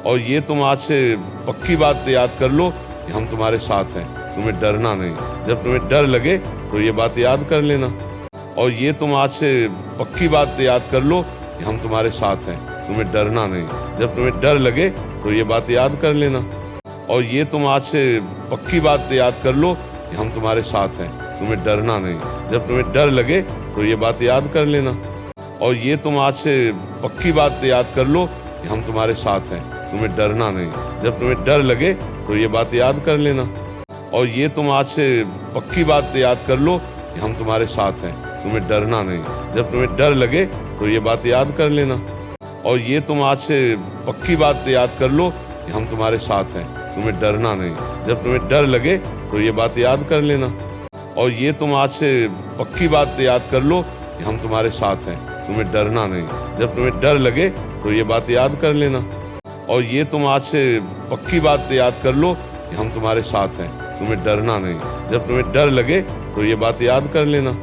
और ये तुम आज से पक्की बात याद कर लो कि हम तुम्हारे साथ हैं, तुम्हें डरना नहीं। जब तुम्हें डर लगे तो ये बात याद कर लेना। और ये तुम आज से पक्की बात याद कर लो कि हम तुम्हारे साथ हैं, तुम्हें डरना नहीं। जब तुम्हें डर लगे तो ये बात याद कर लेना। और ये तुम आज से पक्की बात याद कर लो कि हम तुम्हारे साथ हैं, तुम्हें डरना नहीं। जब तुम्हें डर लगे तो ये बात याद कर लेना। और ये तुम आज से पक्की बात याद कर लो कि हम तुम्हारे साथ हैं, तुम्हें डरना नहीं। जब तुम्हें डर लगे तो ये बात याद कर लेना। और ये तुम आज से पक्की बात याद कर लो कि हम तुम्हारे साथ हैं, तुम्हें डरना नहीं। जब तुम्हें डर लगे तो ये बात याद कर लेना। और ये तुम आज से पक्की बात याद कर लो कि हम तुम्हारे साथ हैं, तुम्हें डरना नहीं। जब तुम्हें डर लगे तो ये बात याद कर लेना। और ये तुम आज से पक्की बात याद कर लो कि हम तुम्हारे साथ हैं, तुम्हें डरना नहीं। जब तुम्हें डर लगे तो ये बात याद कर लेना। और ये तुम आज से पक्की बात याद कर लो कि हम तुम्हारे साथ हैं, तुम्हें डरना नहीं। जब तुम्हें डर लगे तो ये बात याद कर लेना।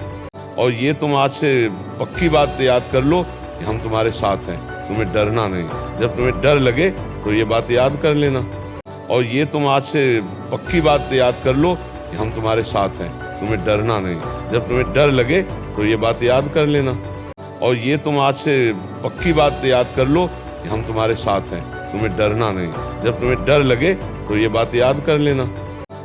और ये तुम आज से पक्की बात याद कर लो कि हम तुम्हारे साथ हैं, तुम्हें डरना नहीं। जब तुम्हें डर लगे तो ये बात याद कर लेना। और ये तुम आज से पक्की बात याद कर लो कि हम तुम्हारे साथ हैं, तुम्हें डरना नहीं। जब तुम्हें डर लगे तो ये बात याद कर लेना। और ये तुम आज से पक्की बात याद कर लो कि हम तुम्हारे साथ हैं, तुम्हें डरना नहीं। जब तुम्हें डर लगे तो ये बात याद कर लेना।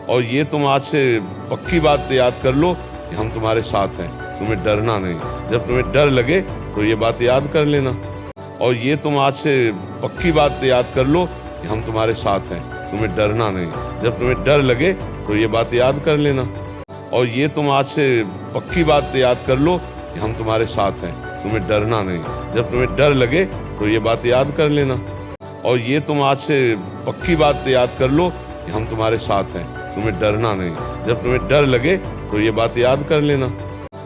और ये तुम आज से पक्की बात याद कर लो कि हम तुम्हारे साथ हैं, तुम्हें डरना नहीं। जब तुम्हें डर लगे तो ये बात याद कर लेना। और ये तुम आज से पक्की बात याद कर लो कि हम तुम्हारे साथ हैं, तुम्हें डरना नहीं। जब तुम्हें डर लगे तो ये बात याद कर लेना। और ये तुम आज से पक्की बात याद कर लो कि हम तुम्हारे साथ हैं, तुम्हें डरना नहीं। जब तुम्हें डर लगे तो ये बात याद कर लेना। और ये तुम आज से पक्की बात याद कर लो कि हम तुम्हारे साथ हैं, तुम्हें डरना नहीं। जब तुम्हें डर लगे तो ये बात याद कर लेना।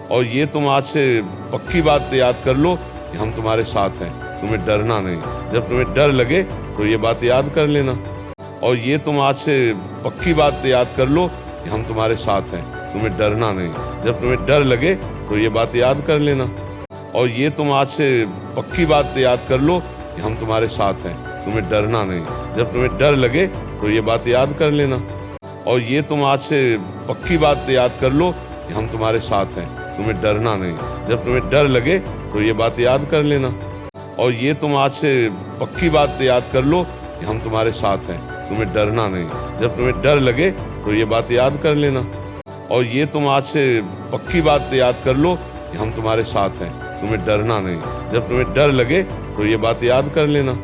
और ये तुम आज से पक्की बात याद कर लो कि हम तुम्हारे साथ हैं, तुम्हें डरना नहीं। जब तुम्हें डर लगे तो ये बात याद कर लेना। और ये तुम आज से पक्की बात याद कर लो कि हम तुम्हारे साथ हैं, तुम्हें डरना नहीं। जब तुम्हें डर लगे तो ये बात याद कर लेना। और ये तुम आज से पक्की बात याद कर लो कि हम तुम्हारे साथ हैं, तुम्हें डरना नहीं। जब तुम्हें डर लगे तो ये बात याद कर लेना। और ये तुम आज से पक्की बात याद कर लो कि हम तुम्हारे साथ हैं, तुम्हें डरना नहीं। जब तुम्हें डर लगे तो ये बात याद कर लेना। और ये तुम आज से पक्की बात याद कर लो कि हम तुम्हारे साथ हैं, तुम्हें डरना नहीं। जब तुम्हें डर लगे तो ये बात याद कर लेना। और ये तुम आज से पक्की बात याद कर लो कि हम तुम्हारे साथ हैं, तुम्हें डरना नहीं। जब तुम्हें डर लगे तो ये बात याद कर लेना।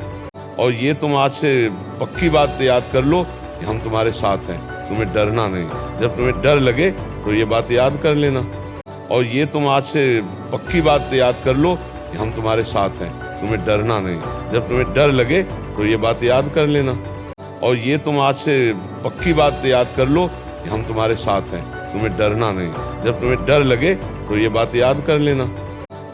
और ये तुम आज से पक्की बात याद कर लो कि हम तुम्हारे साथ हैं, तुम्हें डरना नहीं। जब तुम्हें डर लगे तो ये बात याद कर लेना। और ये तुम आज से पक्की बात याद कर लो कि हम तुम्हारे साथ हैं, तुम्हें डरना नहीं। जब तुम्हें डर लगे तो ये बात याद कर लेना। और ये तुम आज से पक्की बात याद कर लो कि हम तुम्हारे साथ हैं, तुम्हें डरना नहीं। जब तुम्हें डर लगे तो ये बात याद कर लेना।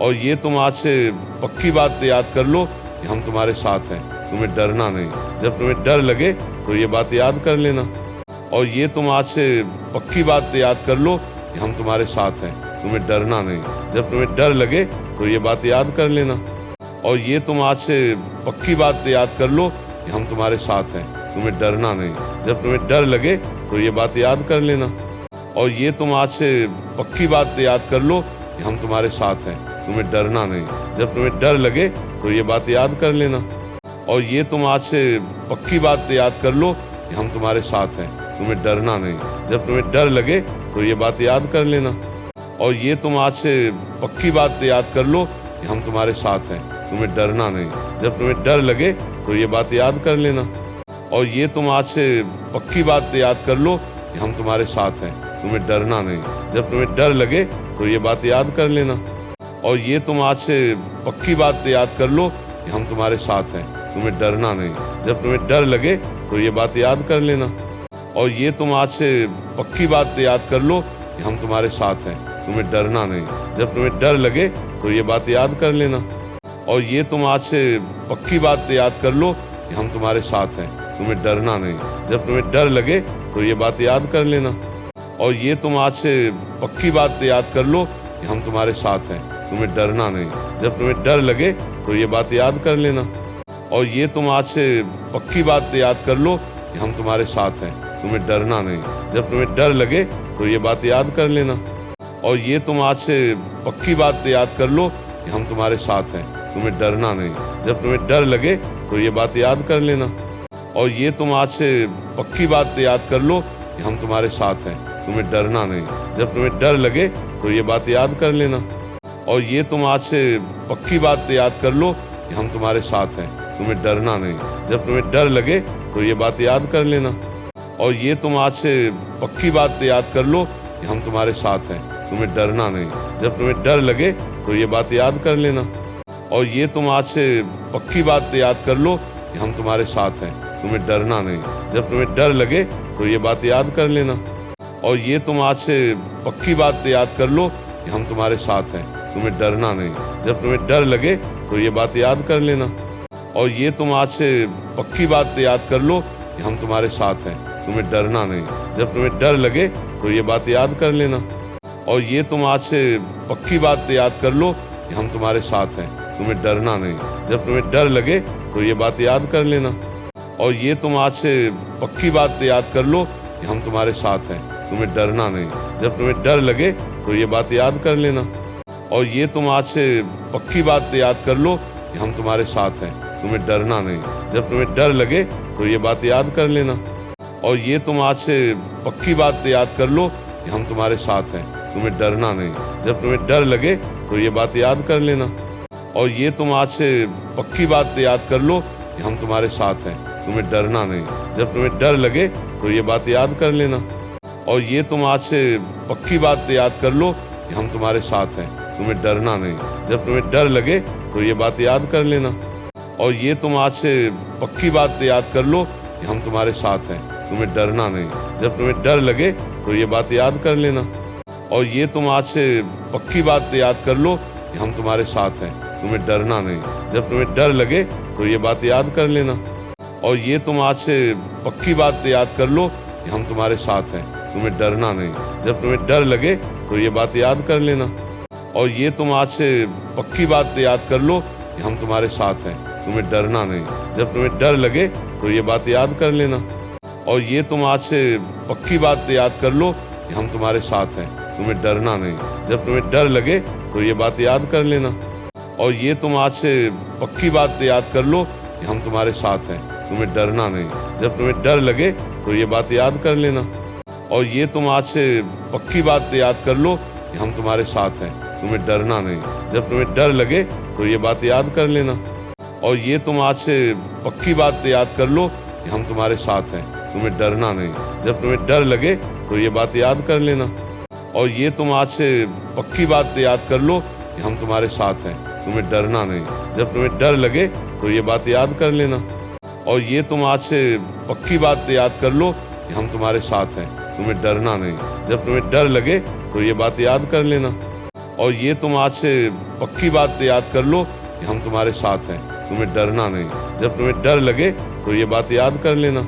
और ये तुम आज से पक्की बात याद कर लो कि हम तुम्हारे साथ हैं, तुम्हें डरना नहीं। जब तुम्हें डर लगे तो ये बात याद कर लेना। और ये तुम आज से पक्की बात याद कर लो कि हम तुम्हारे साथ हैं, तुम्हें डरना नहीं। जब तुम्हें डर लगे तो ये बात याद कर लेना। और ये तुम आज से पक्की बात याद कर लो कि हम तुम्हारे साथ हैं, तुम्हें डरना नहीं। जब तुम्हें डर लगे तो ये बात याद कर लेना। और ये तुम आज से पक्की बात याद कर लो कि हम तुम्हारे साथ हैं, तुम्हें डरना नहीं। जब तुम्हें डर लगे तो ये बात याद कर लेना। और ये तुम आज से पक्की बात याद कर लो कि हम तुम्हारे साथ हैं, तुम्हें डरना नहीं। जब तुम्हें डर लगे तो ये बात याद कर लेना। और ये तुम आज से पक्की बात याद कर लो कि हम तुम्हारे साथ हैं, तुम्हें डरना नहीं। जब तुम्हें डर लगे तो ये बात याद कर लेना। और ये तुम आज से पक्की बात याद कर लो कि हम तुम्हारे साथ हैं, तुम्हें डरना नहीं। जब तुम्हें डर लगे तो ये बात याद कर लेना। और ये तुम आज से पक्की बात याद कर लो कि हम तुम्हारे साथ हैं, तुम्हें डरना नहीं। जब तुम्हें डर लगे तो ये बात याद कर लेना। और ये तुम आज से पक्की बात याद कर लो कि हम तुम्हारे साथ हैं, तुम्हें डरना नहीं। जब तुम्हें डर लगे तो ये बात याद कर लेना। और ये तुम आज से पक्की बात याद कर लो कि हम तुम्हारे साथ हैं, तुम्हें डरना नहीं। जब तुम्हें डर लगे तो ये बात याद कर लेना। और ये तुम आज से पक्की बात याद कर लो कि हम तुम्हारे साथ हैं, तुम्हें डरना नहीं। जब तुम्हें डर लगे तो ये बात याद कर लेना। और ये तुम आज से पक्की बात याद कर लो कि हम तुम्हारे साथ हैं, तुम्हें डरना नहीं। जब तुम्हें डर लगे तो ये बात याद कर लेना। और ये तुम आज से पक्की बात याद कर लो कि हम तुम्हारे साथ हैं, तुम्हें डरना नहीं। जब तुम्हें डर लगे तो ये बात याद कर लेना। और ये तुम आज से पक्की बात याद कर लो कि हम तुम्हारे साथ हैं, तुम्हें डरना नहीं। जब तुम्हें डर लगे तो ये बात याद कर लेना। और ये तुम आज से पक्की बात याद कर लो कि हम तुम्हारे साथ हैं, तुम्हें डरना नहीं। जब तुम्हें डर लगे तो ये बात याद कर लेना। और ये तुम आज से पक्की बात याद कर लो कि हम तुम्हारे साथ हैं, तुम्हें डरना नहीं। जब तुम्हें डर लगे तो ये बात याद कर लेना। और ये तुम आज से पक्की बात याद कर लो कि हम तुम्हारे साथ हैं, तुम्हें डरना नहीं। जब तुम्हें डर लगे तो ये बात याद कर लेना। और ये तुम आज से पक्की बात याद कर लो कि हम तुम्हारे साथ हैं, तुम्हें डरना नहीं। जब तुम्हें डर लगे तो ये बात याद कर लेना। और ये तुम आज से पक्की बात याद कर लो कि हम तुम्हारे साथ हैं, तुम्हें डरना नहीं। जब तुम्हें डर लगे तो ये बात याद कर लेना। और ये तुम आज से पक्की बात याद कर लो कि हम तुम्हारे साथ हैं, तुम्हें डरना नहीं। जब तुम्हें डर लगे तो ये बात याद कर लेना। और ये तुम आज से पक्की बात याद कर लो कि हम तुम्हारे साथ हैं, तुम्हें डरना नहीं। जब तुम्हें डर लगे तो ये बात याद कर लेना। और ये तुम आज से पक्की बात याद कर लो कि हम तुम्हारे साथ हैं, तुम्हें डरना नहीं। जब तुम्हें डर लगे तो ये बात याद कर लेना। और ये तुम आज से पक्की बात याद कर लो कि हम तुम्हारे साथ हैं, तुम्हें डरना नहीं। जब तुम्हें डर लगे तो ये बात याद कर लेना। और ये तुम आज से पक्की बात याद कर लो कि हम तुम्हारे साथ हैं, तुम्हें डरना नहीं। जब तुम्हें डर लगे तो ये बात याद कर लेना। और ये तुम आज से पक्की बात याद कर लो कि हम तुम्हारे साथ हैं, तुम्हें डरना नहीं। जब तुम्हें डर लगे तो ये बात याद कर लेना। और ये तुम आज से पक्की बात याद कर लो कि हम तुम्हारे साथ हैं, तुम्हें डरना नहीं। जब तुम्हें डर लगे तो ये बात याद कर लेना। और ये तुम आज से पक्की बात याद कर लो कि हम तुम्हारे साथ हैं, तुम्हें डरना नहीं। जब तुम्हें डर लगे तो ये बात याद कर लेना। और ये तुम आज से पक्की बात याद कर लो कि हम तुम्हारे साथ हैं, तुम्हें डरना नहीं। जब तुम्हें डर लगे तो ये बात याद कर लेना। और ये तुम आज से पक्की बात याद कर लो कि हम तुम्हारे साथ हैं, तुम्हें डरना नहीं। जब तुम्हें डर लगे तो ये बात याद कर लेना। और ये तुम आज से पक्की बात याद कर लो कि हम तुम्हारे साथ हैं, तुम्हें डरना नहीं। जब तुम्हें डर लगे तो ये बात याद कर लेना। और ये तुम आज से पक्की बात याद कर लो कि हम तुम्हारे साथ हैं, तुम्हें डरना नहीं। जब तुम्हें डर लगे तो ये बात याद कर लेना। और ये तुम आज से पक्की बात याद कर लो कि हम तुम्हारे साथ हैं, तुम्हें डरना नहीं। जब तुम्हें डर लगे तो ये बात याद कर लेना। और ये तुम आज से पक्की बात याद कर लो कि हम तुम्हारे साथ हैं, तुम्हें डरना नहीं। जब तुम्हें डर लगे तो ये बात याद कर लेना। और ये तुम आज से पक्की बात याद कर लो कि हम तुम्हारे साथ हैं, तुम्हें डरना नहीं। जब तुम्हें डर लगे तो ये बात याद कर लेना। और ये तुम आज से पक्की बात याद कर लो कि हम तुम्हारे साथ हैं, तुम्हें डरना नहीं। जब तुम्हें डर लगे तो ये बात याद कर लेना। और ये तुम आज से पक्की बात याद कर लो कि हम तुम्हारे साथ हैं, तुम्हें डरना नहीं। जब तुम्हें डर लगे तो ये बात याद कर लेना।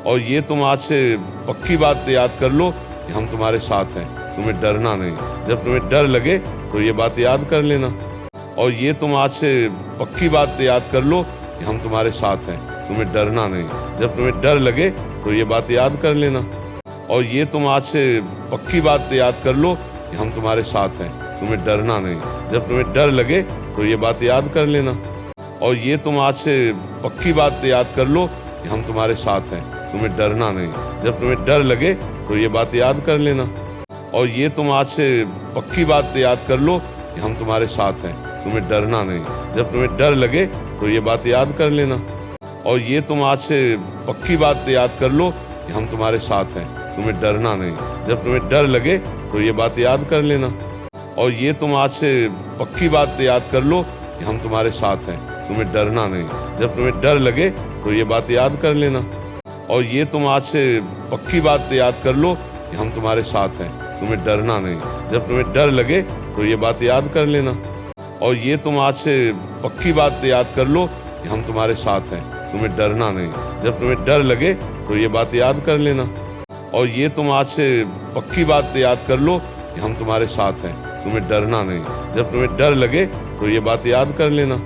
और ये तुम आज से पक्की बात याद कर लो कि हम तुम्हारे साथ हैं, तुम्हें डरना नहीं। जब तुम्हें डर लगे तो ये बात याद कर लेना। और ये तुम आज से पक्की बात याद कर लो कि हम तुम्हारे साथ हैं, तुम्हें डरना नहीं। जब तुम्हें डर लगे तो ये बात याद कर लेना। और ये तुम आज से पक्की बात याद कर लो कि हम तुम्हारे साथ हैं, तुम्हें डरना नहीं। जब तुम्हें डर लगे तो ये बात याद कर लेना। और ये तुम आज से पक्की बात याद कर लो कि हम तुम्हारे साथ हैं, तुम्हें डरना नहीं। जब तुम्हें डर लगे तो ये बात याद कर लेना। और ये तुम आज से पक्की बात याद कर लो कि हम तुम्हारे साथ हैं, तुम्हें डरना नहीं। जब तुम्हें डर लगे तो ये बात याद कर लेना। और ये तुम आज से पक्की बात याद कर लो कि हम तुम्हारे साथ हैं, तुम्हें डरना नहीं। जब तुम्हें डर लगे तो ये बात याद कर लेना। और ये तुम आज से पक्की बात याद कर लो कि हम तुम्हारे साथ हैं, तुम्हें डरना नहीं। जब तुम्हें डर लगे तो ये बात याद कर लेना। और ये तुम आज से पक्की बात याद कर लो कि हम तुम्हारे साथ हैं, तुम्हें डरना नहीं। जब तुम्हें डर लगे तो ये बात याद कर लेना। और ये तुम आज से पक्की बात याद कर लो कि हम तुम्हारे साथ हैं, तुम्हें डरना नहीं। जब तुम्हें डर लगे तो ये बात याद कर लेना। और ये तुम आज से पक्की बात याद कर लो कि हम तुम्हारे साथ हैं, तुम्हें डरना नहीं। जब तुम्हें डर लगे तो ये बात याद कर लेना।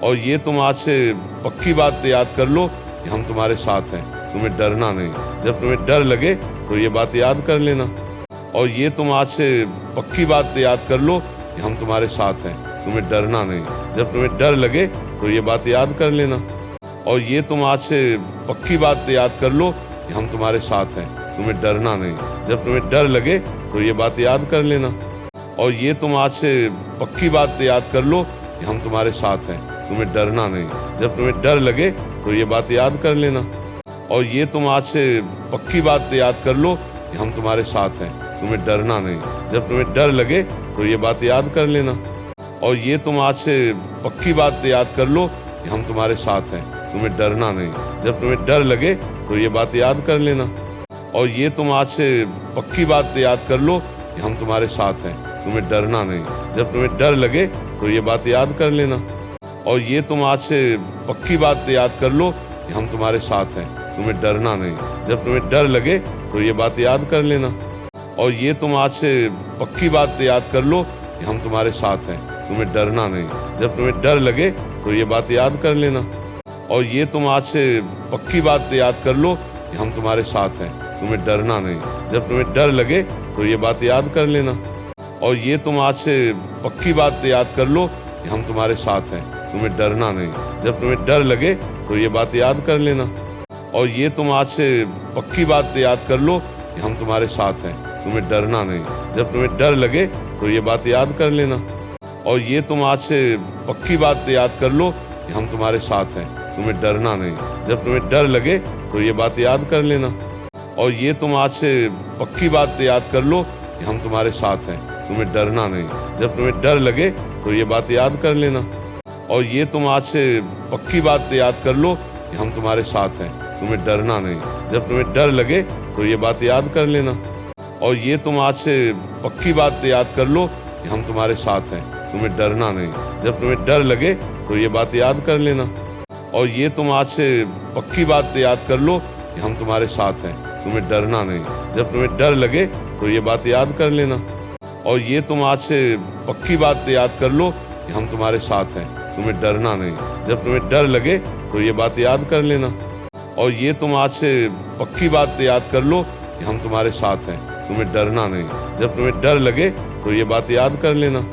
और ये तुम आज से पक्की बात याद कर लो कि हम तुम्हारे साथ हैं, तुम्हें डरना नहीं। जब तुम्हें डर लगे तो ये बात याद कर लेना। और ये तुम आज से पक्की बात याद कर लो कि हम तुम्हारे साथ हैं, तुम्हें डरना नहीं। जब तुम्हें डर लगे तो ये बात याद कर लेना। और ये तुम आज से पक्की बात याद कर लो कि हम तुम्हारे साथ हैं, तुम्हें डरना नहीं। जब तुम्हें डर लगे तो ये बात याद कर लेना। और ये तुम आज से पक्की बात याद कर लो कि हम तुम्हारे साथ हैं, तुम्हें डरना नहीं। जब तुम्हें डर लगे तो ये बात याद कर लेना। और ये तुम आज से पक्की बात याद कर लो कि हम तुम्हारे साथ हैं, तुम्हें डरना नहीं। जब तुम्हें डर लगे तो ये बात याद कर लेना। और ये तुम आज से पक्की बात याद कर लो कि हम तुम्हारे साथ हैं, तुम्हें डरना नहीं। जब तुम्हें डर लगे तो ये बात याद कर लेना। और ये तुम आज से पक्की बात याद कर लो कि हम तुम्हारे साथ हैं, तुम्हें डरना नहीं। जब तुम्हें डर लगे तो ये बात याद कर लेना। और ये तुम आज से पक्की बात याद कर लो कि हम तुम्हारे साथ हैं, तुम्हें डरना नहीं। जब तुम्हें डर लगे तो ये बात याद कर लेना। और ये तुम आज से पक्की बात याद कर लो कि हम तुम्हारे साथ हैं, तुम्हें डरना नहीं। जब तुम्हें डर लगे तो ये बात याद कर लेना। और ये तुम आज से पक्की बात याद कर लो कि हम तुम्हारे साथ हैं, तुम्हें डरना नहीं। जब तुम्हें डर लगे तो ये बात याद कर लेना। और ये तुम आज से पक्की बात याद कर लो कि हम तुम्हारे साथ हैं, तुम्हें डरना नहीं। जब तुम्हें डर लगे तो ये बात याद कर लेना। और ये तुम आज से पक्की बात याद कर लो कि हम तुम्हारे साथ हैं, तुम्हें डरना नहीं। जब तुम्हें डर लगे तो ये बात याद कर लेना। और ये तुम आज से पक्की बात याद कर लो कि हम तुम्हारे साथ हैं, तुम्हें डरना नहीं। जब तुम्हें डर लगे तो ये बात याद कर लेना। और ये तुम आज से पक्की बात याद कर लो कि हम तुम्हारे साथ हैं, तुम्हें डरना नहीं। जब तुम्हें डर लगे तो ये बात याद कर लेना। और ये तुम आज से पक्की बात याद कर लो कि हम तुम्हारे साथ हैं, तुम्हें डरना नहीं। जब तुम्हें डर लगे तो ये बात याद कर लेना। और ये तुम आज से पक्की बात याद कर लो कि हम तुम्हारे साथ हैं, तुम्हें डरना नहीं। जब तुम्हें डर लगे तो ये बात याद कर लेना। और ये तुम आज से पक्की बात याद कर लो कि हम तुम्हारे साथ हैं, तुम्हें डरना नहीं। जब तुम्हें डर लगे तो ये बात याद कर लेना। और ये तुम आज से पक्की बात याद कर लो कि हम तुम्हारे साथ हैं, तुम्हें डरना नहीं। जब तुम्हें डर लगे तो ये बात याद कर लेना। और ये तुम आज से पक्की बात याद कर लो कि हम तुम्हारे साथ हैं, तुम्हें डरना नहीं। जब तुम्हें डर लगे तो ये बात याद कर लेना।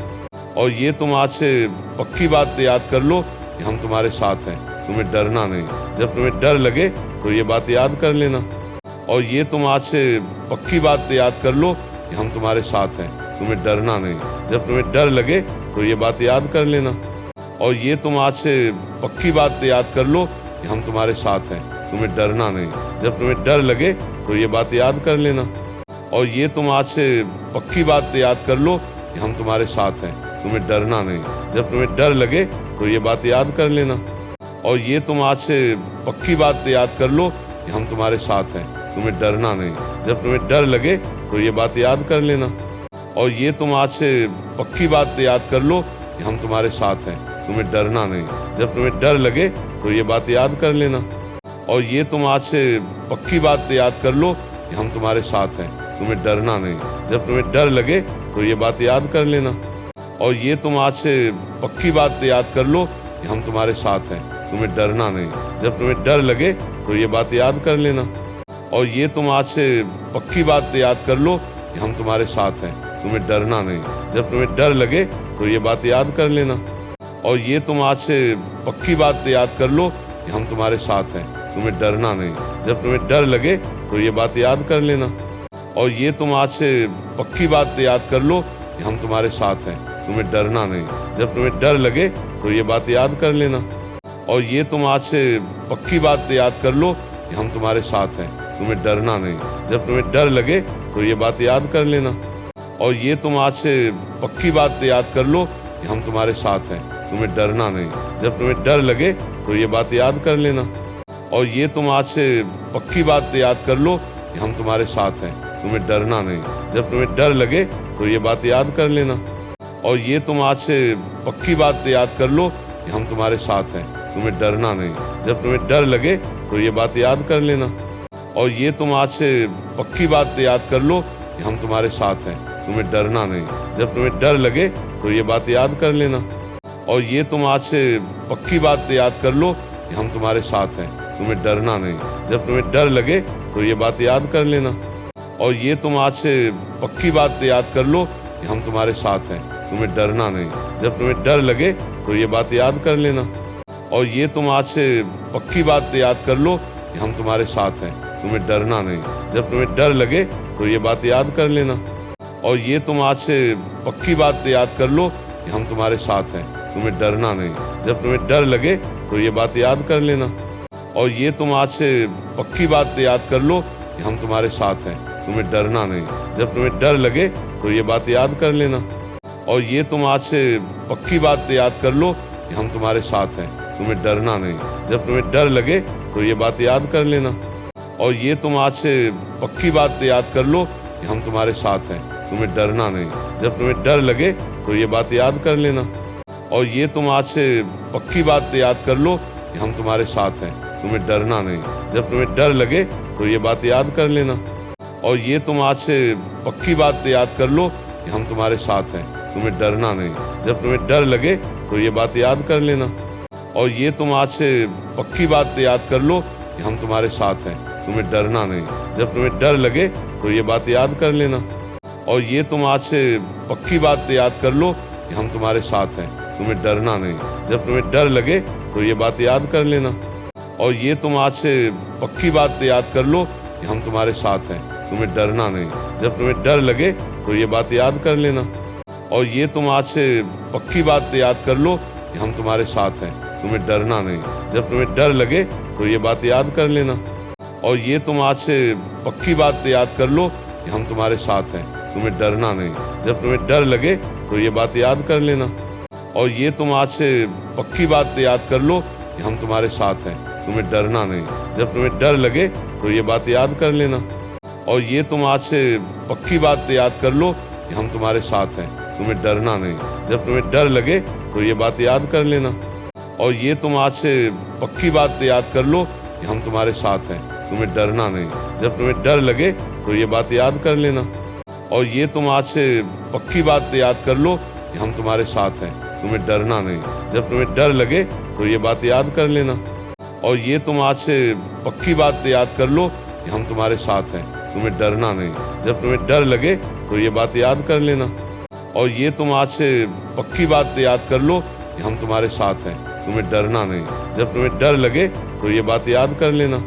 और ये तुम आज से पक्की बात याद कर लो कि हम तुम्हारे साथ हैं, तुम्हें डरना नहीं। जब तुम्हें डर लगे तो ये बात याद कर लेना। और ये तुम आज से पक्की बात याद कर लो कि हम तुम्हारे साथ हैं, तुम्हें डरना नहीं। जब तुम्हें डर लगे तो ये बात याद कर लेना। और ये तुम आज से पक्की बात याद कर लो कि हम तुम्हारे साथ हैं, तुम्हें डरना नहीं। जब तुम्हें डर लगे तो ये बात याद कर लेना। और ये तुम आज से पक्की बात याद कर लो कि हम तुम्हारे साथ हैं, तुम्हें डरना नहीं। जब तुम्हें डर लगे तो ये बात याद कर लेना। और ये तुम आज से पक्की बात याद कर लो कि हम तुम्हारे साथ हैं, तुम्हें डरना नहीं। जब तुम्हें डर लगे तो ये बात याद कर लेना। और ये तुम आज से पक्की बात याद कर लो कि हम तुम्हारे साथ हैं, तुम्हें डरना नहीं। जब तुम्हें डर लगे तो ये बात याद कर लेना। और ये तुम आज से पक्की बात याद कर लो कि हम तुम्हारे साथ हैं, तुम्हें डरना नहीं। जब तुम्हें डर लगे तो ये बात याद कर लेना। और ये तुम आज से पक्की बात याद कर लो कि हम तुम्हारे साथ हैं, तुम्हें डरना नहीं। जब तुम्हें डर लगे तो ये बात याद कर लेना। और ये तुम आज से पक्की बात याद कर लो कि हम तुम्हारे साथ हैं, तुम्हें डरना नहीं। जब तुम्हें डर लगे तो ये बात याद कर लेना। और ये तुम आज से पक्की बात याद कर लो कि हम तुम्हारे साथ हैं, तुम्हें डरना नहीं। जब तुम्हें डर लगे तो ये बात याद कर लेना। और ये तुम आज से पक्की बात याद कर लो कि हम तुम्हारे साथ हैं, तुम्हें डरना नहीं। जब तुम्हें डर लगे तो ये बात याद कर लेना। और ये तुम आज से पक्की बात याद कर लो कि हम तुम्हारे साथ हैं, तुम्हें डरना नहीं। जब तुम्हें डर लगे तो ये बात याद कर लेना। और ये तुम आज से पक्की बात याद कर लो कि हम तुम्हारे साथ हैं, तुम्हें डरना नहीं। जब तुम्हें डर लगे तो ये बात याद कर लेना। और ये तुम आज से पक्की बात याद कर लो कि हम तुम्हारे साथ हैं, तुम्हें डरना नहीं। जब तुम्हें डर लगे तो ये बात याद कर लेना। और ये तुम आज से पक्की बात याद कर लो कि हम तुम्हारे साथ हैं, तुम्हें डरना नहीं। जब तुम्हें डर लगे तो ये बात याद कर लेना। और ये तुम आज से पक्की बात याद कर लो कि हम तुम्हारे साथ हैं, तुम्हें डरना नहीं। जब तुम्हें डर लगे तो ये बात याद कर लेना। और ये तुम आज से पक्की बात याद कर लो कि हम तुम्हारे साथ हैं, तुम्हें डरना नहीं। जब तुम्हें डर लगे तो ये बात याद कर लेना। और ये तुम आज से पक्की बात याद कर लो कि हम तुम्हारे साथ हैं, तुम्हें डरना नहीं। जब तुम्हें डर लगे तो ये बात याद कर लेना। और ये तुम आज से पक्की बात याद कर लो कि हम तुम्हारे साथ हैं, तुम्हें डरना नहीं। जब तुम्हें डर लगे तो ये बात याद कर लेना। और ये तुम आज से पक्की बात याद कर लो कि हम तुम्हारे साथ हैं, तुम्हें डरना नहीं। जब तुम्हें डर लगे तो ये बात याद कर लेना। और ये तुम आज से पक्की बात याद कर लो कि हम तुम्हारे साथ हैं, तुम्हें डरना नहीं। जब तुम्हें डर लगे तो ये बात याद कर लेना। और ये तुम आज से पक्की बात याद कर लो कि हम तुम्हारे साथ हैं, तुम्हें डरना नहीं। जब तुम्हें डर लगे तो ये बात याद कर लेना। और ये तुम आज से पक्की बात याद कर लो कि हम तुम्हारे साथ हैं, तुम्हें डरना नहीं। जब तुम्हें डर लगे तो ये बात याद कर लेना। और ये तुम आज से पक्की बात याद कर लो कि हम तुम्हारे साथ हैं, तुम्हें डरना नहीं। जब तुम्हें डर लगे तो ये बात याद कर लेना। और ये तुम आज से पक्की बात याद कर लो कि हम तुम्हारे साथ हैं, तुम्हें डरना नहीं। जब तुम्हें डर लगे तो ये बात याद कर लेना। और ये तुम आज से पक्की बात याद कर लो कि हम तुम्हारे साथ हैं, तुम्हें डरना नहीं। जब तुम्हें डर लगे तो ये बात याद कर लेना। और ये तुम आज से पक्की बात याद कर लो कि हम तुम्हारे साथ हैं, तुम्हें डरना नहीं। जब तुम्हें डर लगे तो ये बात याद कर लेना। और ये तुम आज से पक्की बात याद कर लो कि हम तुम्हारे साथ हैं, तुम्हें डरना नहीं। जब तुम्हें डर लगे तो ये बात याद कर लेना। और ये तुम आज से पक्की बात याद कर लो कि हम तुम्हारे साथ हैं, तुम्हें डरना नहीं। जब तुम्हें डर लगे तो ये बात याद कर लेना। और ये तुम आज से पक्की बात याद कर लो कि हम तुम्हारे साथ हैं, तुम्हें डरना नहीं। जब तुम्हें डर लगे तो ये बात याद कर लेना। और ये तुम आज से पक्की बात याद कर लो कि हम तुम्हारे साथ हैं, तुम्हें डरना नहीं। जब तुम्हें डर लगे तो ये बात याद कर लेना। और ये तुम आज से पक्की बात याद कर लो कि हम तुम्हारे साथ हैं, तुम्हें डरना नहीं। जब तुम्हें डर लगे तो ये बात याद कर लेना। और ये तुम आज से पक्की बात याद कर लो कि हम तुम्हारे साथ हैं, तुम्हें डरना नहीं। जब तुम्हें डर लगे तो ये बात याद कर लेना। और ये तुम आज से पक्की बात याद कर लो कि हम तुम्हारे साथ हैं, तुम्हें डरना नहीं। जब तुम्हें डर लगे तो ये बात याद कर लेना। और ये तुम आज से पक्की बात याद कर लो कि हम तुम्हारे साथ हैं, तुम्हें डरना नहीं। जब तुम्हें डर लगे तो ये बात याद कर लेना। और ये तुम आज से पक्की बात याद कर लो कि हम तुम्हारे साथ हैं, तुम्हें डरना नहीं। जब तुम्हें डर लगे तो ये बात याद कर लेना।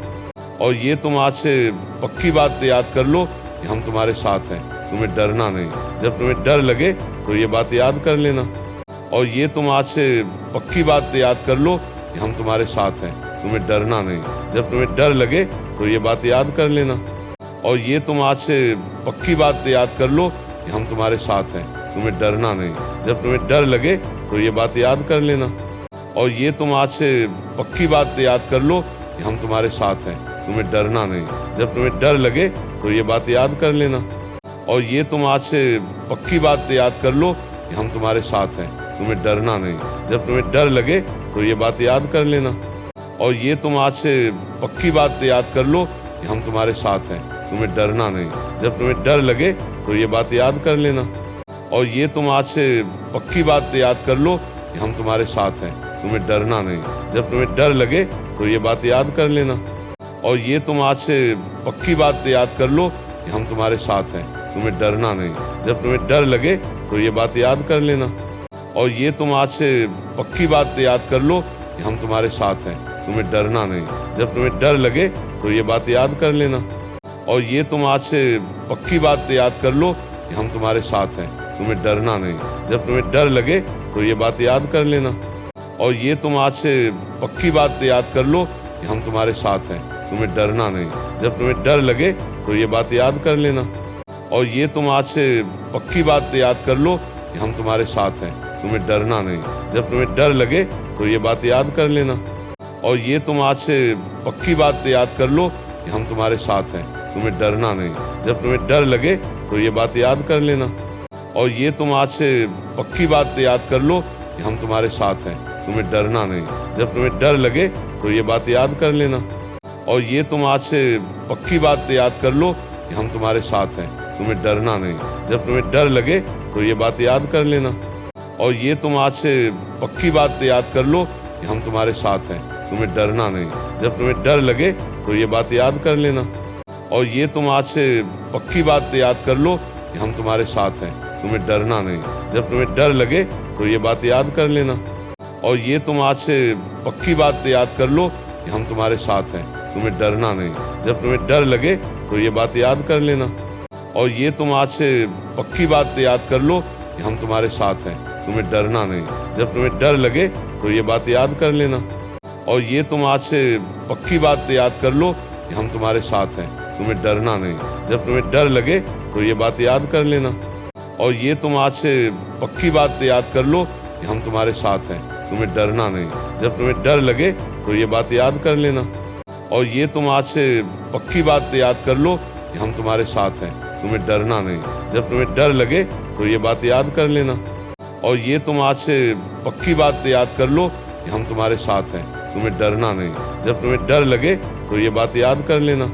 और ये तुम आज से पक्की बात याद कर लो कि हम तुम्हारे साथ हैं, तुम्हें डरना नहीं। जब तुम्हें डर लगे तो ये बात याद कर लेना। और ये तुम आज से पक्की बात याद कर लो कि हम तुम्हारे साथ हैं, तुम्हें डरना नहीं। जब तुम्हें डर लगे तो ये बात याद कर लेना। और ये तुम आज से पक्की बात याद कर लो कि हम तुम्हारे साथ हैं, तुम्हें डरना नहीं। जब तुम्हें डर लगे तो ये बात याद कर लेना। और ये तुम आज से पक्की बात याद कर लो कि हम तुम्हारे साथ हैं, तुम्हें डरना नहीं। जब तुम्हें डर लगे तो ये बात याद कर लेना। और ये तुम आज से पक्की बात याद कर लो कि हम तुम्हारे साथ हैं, तुम्हें डरना नहीं। जब तुम्हें डर लगे तो ये बात याद कर लेना। और ये तुम आज से पक्की बात याद कर लो कि हम तुम्हारे साथ हैं, तुम्हें डरना नहीं। जब तुम्हें डर लगे तो ये बात याद कर लेना। और ये तुम आज से पक्की बात याद कर लो कि हम तुम्हारे साथ हैं, तुम्हें डरना नहीं। जब तुम्हें डर लगे तो ये बात याद कर लेना। और ये तुम आज से पक्की बात याद कर लो कि हम तुम्हारे साथ हैं, तुम्हें डरना नहीं। जब तुम्हें डर लगे तो ये बात याद कर लेना। और ये तुम आज से पक्की बात याद कर लो कि हम तुम्हारे साथ हैं, तुम्हें डरना नहीं। जब तुम्हें डर लगे तो ये बात याद कर लेना। और ये तुम आज से पक्की बात याद कर लो कि हम तुम्हारे साथ हैं, तुम्हें डरना नहीं। जब तुम्हें डर लगे तो ये बात याद कर लेना। और ये तुम आज से पक्की बात याद कर लो कि हम तुम्हारे साथ हैं, तुम्हें डरना नहीं। जब तुम्हें डर लगे तो ये बात याद कर लेना। और ये तुम आज से पक्की बात याद कर लो कि हम तुम्हारे साथ हैं, तुम्हें डरना नहीं। जब तुम्हें डर लगे तो ये बात याद कर लेना। और ये तुम आज से पक्की बात याद कर लो कि हम तुम्हारे साथ हैं, तुम्हें डरना नहीं। जब तुम्हें डर लगे तो ये बात याद कर लेना। और ये तुम आज से पक्की बात याद कर लो कि हम तुम्हारे साथ हैं, तुम्हें डरना नहीं। जब तुम्हें डर लगे तो ये बात याद कर लेना। और ये तुम आज से पक्की बात याद कर लो कि हम तुम्हारे साथ हैं, तुम्हें डरना नहीं। जब तुम्हें डर लगे तो ये बात याद कर लेना। और ये तुम आज से पक्की बात याद कर लो कि हम तुम्हारे साथ हैं, तुम्हें डरना नहीं। जब तुम्हें डर लगे तो ये बात याद कर लेना। और ये तुम आज से पक्की बात याद कर लो कि हम तुम्हारे साथ हैं, तुम्हें डरना नहीं। जब तुम्हें डर लगे तो ये बात याद कर लेना। और ये तुम आज से पक्की बात याद कर लो कि हम तुम्हारे साथ हैं, तुम्हें डरना नहीं। जब तुम्हें डर लगे तो ये बात याद कर लेना। और ये तुम आज से पक्की बात याद कर लो कि हम तुम्हारे साथ हैं, तुम्हें डरना नहीं। जब तुम्हें डर लगे तो ये बात याद कर लेना। और ये तुम आज से पक्की बात याद कर लो कि हम तुम्हारे साथ हैं, तुम्हें डरना नहीं। जब तुम्हें डर लगे तो ये बात याद कर लेना। और ये तुम आज से पक्की बात याद कर लो कि हम तुम्हारे साथ हैं, तुम्हें डरना नहीं। जब तुम्हें डर लगे तो ये बात याद कर लेना। और ये तुम आज से पक्की बात याद कर लो कि हम तुम्हारे साथ हैं, तुम्हें डरना नहीं। जब तुम्हें डर लगे तो ये बात याद कर लेना। और ये तुम आज से पक्की बात याद कर लो कि हम तुम्हारे साथ हैं, तुम्हें डरना नहीं। जब तुम्हें डर लगे तो ये बात याद कर लेना।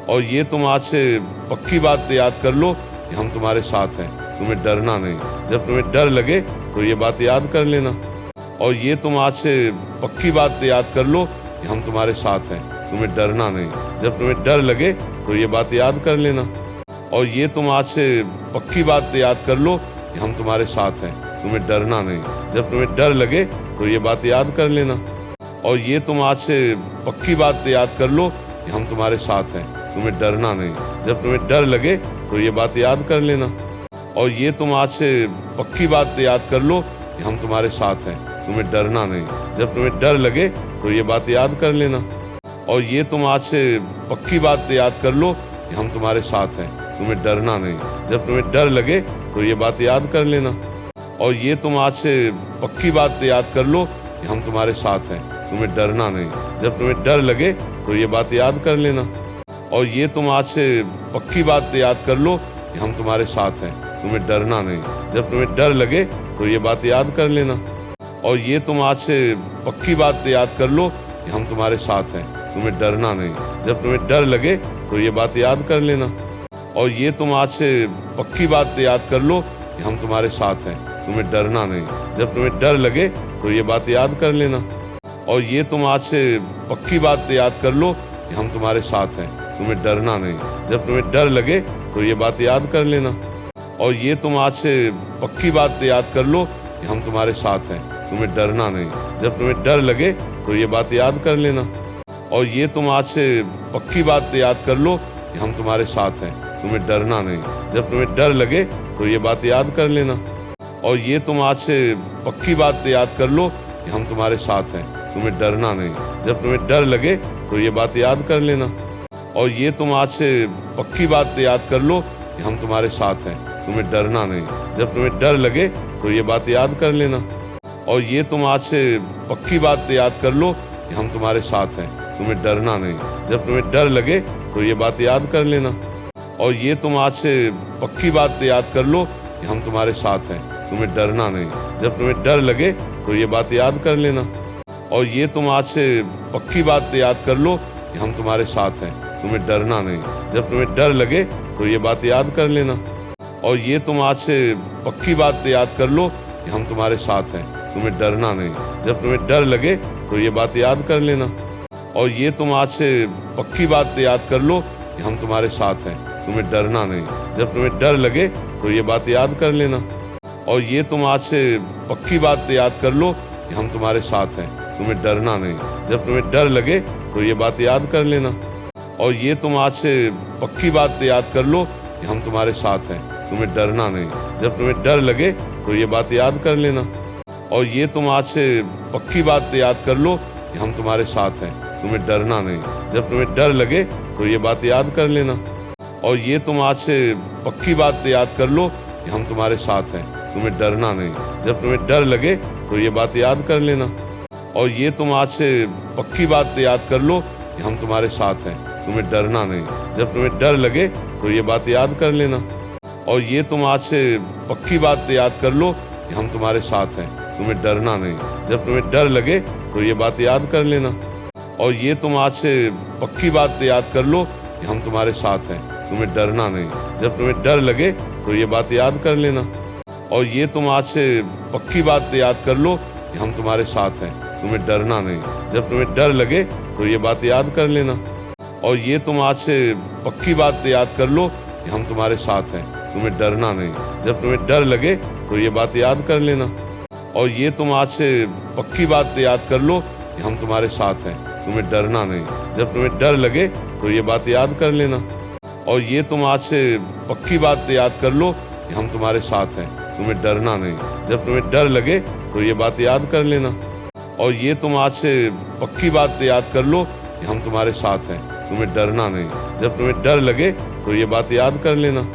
और ये तुम आज से पक्की बात याद कर लो कि हम तुम्हारे साथ हैं, तुम्हें डरना नहीं। जब तुम्हें डर लगे तो ये बात याद कर लेना। और ये तुम आज से पक्की बात याद कर लो कि हम तुम्हारे साथ हैं, तुम्हें डरना नहीं। जब तुम्हें डर लगे तो ये बात याद कर लेना। और ये तुम आज से पक्की बात याद कर लो कि हम तुम्हारे साथ हैं, तुम्हें डरना नहीं। जब तुम्हें डर लगे तो ये बात याद कर लेना। और ये तुम आज से पक्की बात याद कर लो कि हम तुम्हारे साथ हैं, तुम्हें डरना नहीं। जब तुम्हें डर लगे तो ये बात याद कर लेना। और ये तुम आज से पक्की बात याद कर लो कि हम तुम्हारे साथ हैं, तुम्हें डरना नहीं। जब तुम्हें डर लगे तो ये बात याद कर लेना। और ये तुम आज से पक्की बात याद कर लो कि हम तुम्हारे साथ हैं, तुम्हें डरना नहीं। जब तुम्हें डर लगे तो ये बात याद कर लेना। और ये तुम आज से पक्की बात याद कर लो कि हम तुम्हारे साथ हैं, तुम्हें डरना नहीं। जब तुम्हें डर लगे तो ये बात याद कर लेना। और ये तुम आज से पक्की बात याद कर लो कि हम तुम्हारे साथ हैं, तुम्हें डरना नहीं। जब तुम्हें डर लगे तो ये बात याद कर लेना। और ये तुम आज से पक्की बात याद कर लो कि हम तुम्हारे साथ हैं, तुम्हें डरना नहीं। जब तुम्हें डर लगे तो ये बात याद कर लेना। और ये तुम आज से पक्की बात याद कर लो कि हम तुम्हारे साथ हैं, तुम्हें डरना नहीं। जब तुम्हें डर लगे तो ये बात याद कर लेना। और ये तुम आज से पक्की बात याद कर लो कि हम तुम्हारे साथ हैं, तुम्हें डरना नहीं। जब तुम्हें डर लगे तो ये बात याद कर लेना। और ये तुम आज से पक्की बात याद कर लो कि हम तुम्हारे साथ हैं, तुम्हें डरना नहीं। जब तुम्हें डर लगे तो ये बात याद कर लेना। और ये तुम आज से पक्की बात याद कर लो कि हम तुम्हारे साथ हैं, तुम्हें डरना नहीं। जब तुम्हें डर लगे तो ये बात याद कर लेना। और ये तुम आज से पक्की बात याद कर लो कि हम तुम्हारे साथ हैं, तुम्हें डरना नहीं। जब तुम्हें डर लगे तो ये बात याद कर लेना। और ये तुम आज से पक्की बात याद कर लो कि हम तुम्हारे साथ हैं, तुम्हें डरना नहीं। जब तुम्हें डर लगे तो ये बात याद कर लेना। और ये तुम आज से पक्की बात याद कर लो कि हम तुम्हारे साथ हैं, तुम्हें डरना नहीं। जब तुम्हें डर लगे तो ये बात याद कर लेना। और ये तुम आज से पक्की बात याद कर लो कि हम तुम्हारे साथ हैं, तुम्हें डरना नहीं। जब तुम्हें डर लगे तो ये बात याद कर लेना। और ये तुम आज से पक्की बात याद कर लो कि हम तुम्हारे साथ हैं, तुम्हें डरना नहीं। जब तुम्हें डर लगे तो ये बात याद कर लेना। और ये तुम आज से पक्की बात याद कर लो कि हम तुम्हारे साथ हैं, तुम्हें डरना नहीं। जब तुम्हें डर लगे तो ये बात याद कर लेना। और ये तुम आज से पक्की बात याद कर लो कि हम तुम्हारे साथ हैं, तुम्हें डरना नहीं। जब तुम्हें डर लगे तो ये बात याद कर लेना। और ये तुम आज से पक्की बात याद कर लो कि हम तुम्हारे साथ हैं, तुम्हें डरना नहीं। जब तुम्हें डर लगे तो ये बात याद कर लेना। और ये तुम आज से पक्की बात याद कर लो कि हम तुम्हारे साथ हैं, तुम्हें डरना नहीं। जब तुम्हें डर लगे तो ये बात याद कर लेना। और ये तुम आज से पक्की बात याद कर लो कि हम तुम्हारे साथ हैं, तुम्हें डरना नहीं। जब तुम्हें डर लगे तो ये बात याद कर लेना। और ये तुम आज से पक्की बात याद कर लो कि हम तुम्हारे साथ हैं, तुम्हें डरना नहीं। जब तुम्हें डर लगे तो ये बात याद कर लेना। और ये तुम आज से पक्की बात याद कर लो कि हम तुम्हारे साथ हैं, तुम्हें डरना नहीं। जब तुम्हें डर लगे तो ये बात याद कर लेना। और ये तुम आज से पक्की बात याद कर लो कि हम तुम्हारे साथ हैं, तुम्हें डरना नहीं। जब तुम्हें डर लगे तो ये बात याद कर लेना। और ये तुम आज से पक्की बात याद कर लो कि हम तुम्हारे साथ हैं, तुम्हें डरना नहीं। जब तुम्हें डर लगे तो ये बात याद कर लेना। और ये तुम आज से पक्की बात याद कर लो कि हम तुम्हारे साथ हैं, तुम्हें डरना नहीं। जब तुम्हें डर लगे तो ये बात याद कर लेना। और ये तुम आज से पक्की बात याद कर लो कि हम तुम्हारे साथ हैं, तुम्हें डरना नहीं। जब तुम्हें डर लगे तो ये बात याद कर लेना। और ये तुम आज से पक्की बात याद कर लो कि हम तुम्हारे साथ हैं, तुम्हें डरना नहीं। जब तुम्हें डर लगे तो ये बात याद कर लेना। और ये तुम आज से पक्की बात याद कर लो कि हम तुम्हारे साथ हैं, तुम्हें डरना नहीं। जब तुम्हें डर लगे तो ये बात याद कर लेना। और ये तुम आज से पक्की बात याद कर लो कि हम तुम्हारे साथ हैं, तुम्हें डरना नहीं। जब तुम्हें डर लगे तो ये बात याद कर लेना।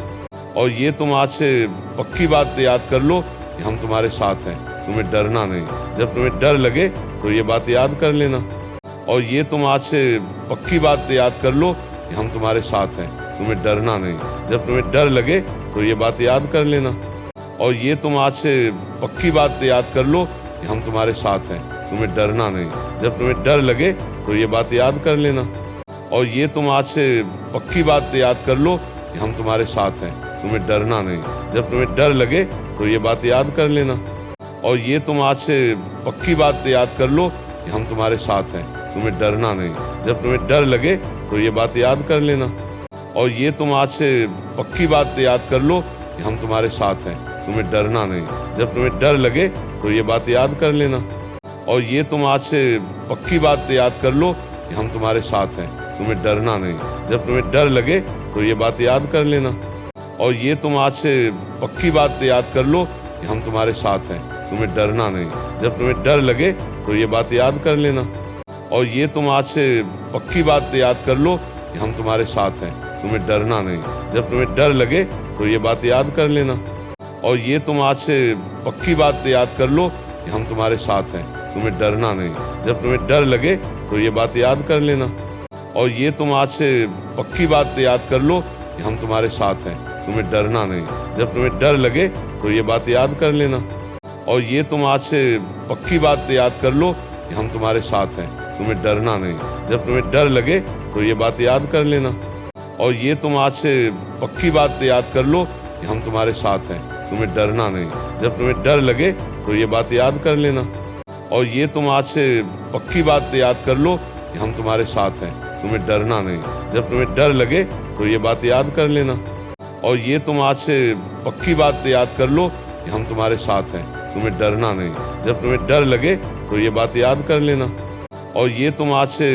और ये तुम आज से पक्की बात याद कर लो कि हम तुम्हारे साथ हैं, तुम्हें डरना नहीं। जब तुम्हें डर लगे तो ये बात याद कर लेना। और ये तुम आज से पक्की बात याद कर लो कि हम तुम्हारे साथ हैं, तुम्हें डरना नहीं। जब तुम्हें डर लगे तो ये बात याद कर लेना। और ये तुम आज से पक्की बात याद कर लो कि हम तुम्हारे साथ हैं, तुम्हें डरना नहीं। जब तुम्हें डर लगे तो ये बात याद कर लेना। और ये तुम आज से पक्की बात याद कर लो कि हम तुम्हारे साथ हैं, तुम्हें डरना नहीं। जब तुम्हें डर लगे तो ये बात याद कर लेना। और ये तुम आज से पक्की बात याद कर लो कि हम तुम्हारे साथ हैं, तुम्हें डरना नहीं। जब तुम्हें डर लगे तो ये बात याद कर लेना। और ये तुम आज से पक्की बात याद कर लो कि हम तुम्हारे साथ हैं, तुम्हें डरना नहीं। जब तुम्हें डर लगे तो ये बात याद कर लेना। और ये तुम आज से पक्की बात याद कर लो कि हम तुम्हारे साथ हैं, तुम्हें डरना नहीं। जब तुम्हें डर लगे तो ये बात याद कर लेना। और ये तुम आज से पक्की बात याद कर लो कि हम तुम्हारे साथ हैं, तुम्हें डरना नहीं। जब तुम्हें डर लगे तो ये बात याद कर लेना। और ये तुम आज से पक्की बात याद कर लो कि हम तुम्हारे साथ हैं, तुम्हें डरना नहीं। जब तुम्हें डर लगे तो ये बात याद कर लेना। और ये तुम आज से पक्की बात याद कर लो कि हम तुम्हारे साथ हैं, तुम्हें डरना नहीं। जब तुम्हें डर लगे तो ये बात याद कर लेना। और ये तुम आज से पक्की बात याद कर लो कि हम तुम्हारे साथ हैं, तुम्हें डरना नहीं। जब तुम्हें डर लगे तो ये बात याद कर लेना। और ये तुम आज से पक्की बात याद कर लो कि हम तुम्हारे साथ हैं, तुम्हें डरना नहीं। जब तुम्हें डर लगे तो ये बात याद कर लेना। और ये तुम आज से पक्की बात याद कर लो कि हम तुम्हारे साथ हैं, तुम्हें डरना नहीं। जब तुम्हें डर लगे तो ये बात याद कर लेना। और ये तुम आज से पक्की बात याद कर लो कि हम तुम्हारे साथ हैं, तुम्हें डरना नहीं। जब तुम्हें डर लगे तो ये बात याद कर लेना। और ये तुम आज से पक्की बात याद कर लो कि हम तुम्हारे साथ हैं, तुम्हें डरना नहीं। जब तुम्हें डर लगे तो ये बात याद कर लेना। और ये तुम आज से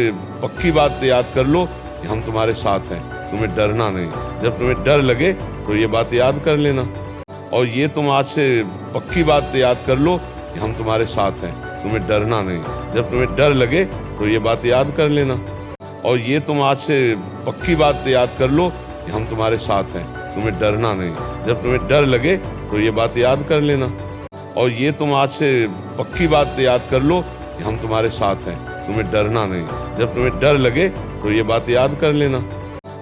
पक्की बात याद कर लो कि हम तुम्हारे साथ हैं, तुम्हें डरना नहीं। जब तुम्हें डर लगे तो ये बात याद कर लेना। और ये तुम आज से पक्की बात याद कर लो कि हम तुम्हारे साथ हैं, तुम्हें डरना नहीं। जब तुम्हें डर लगे तो ये बात याद कर लेना। और ये तुम आज से पक्की बात याद कर लो कि हम तुम्हारे साथ हैं, तुम्हें डरना नहीं। जब तुम्हें डर लगे तो ये बात याद कर लेना। और ये तुम आज से पक्की बात याद कर लो कि हम तुम्हारे साथ हैं, तुम्हें डरना नहीं। जब तुम्हें डर लगे तो ये बात याद कर लेना।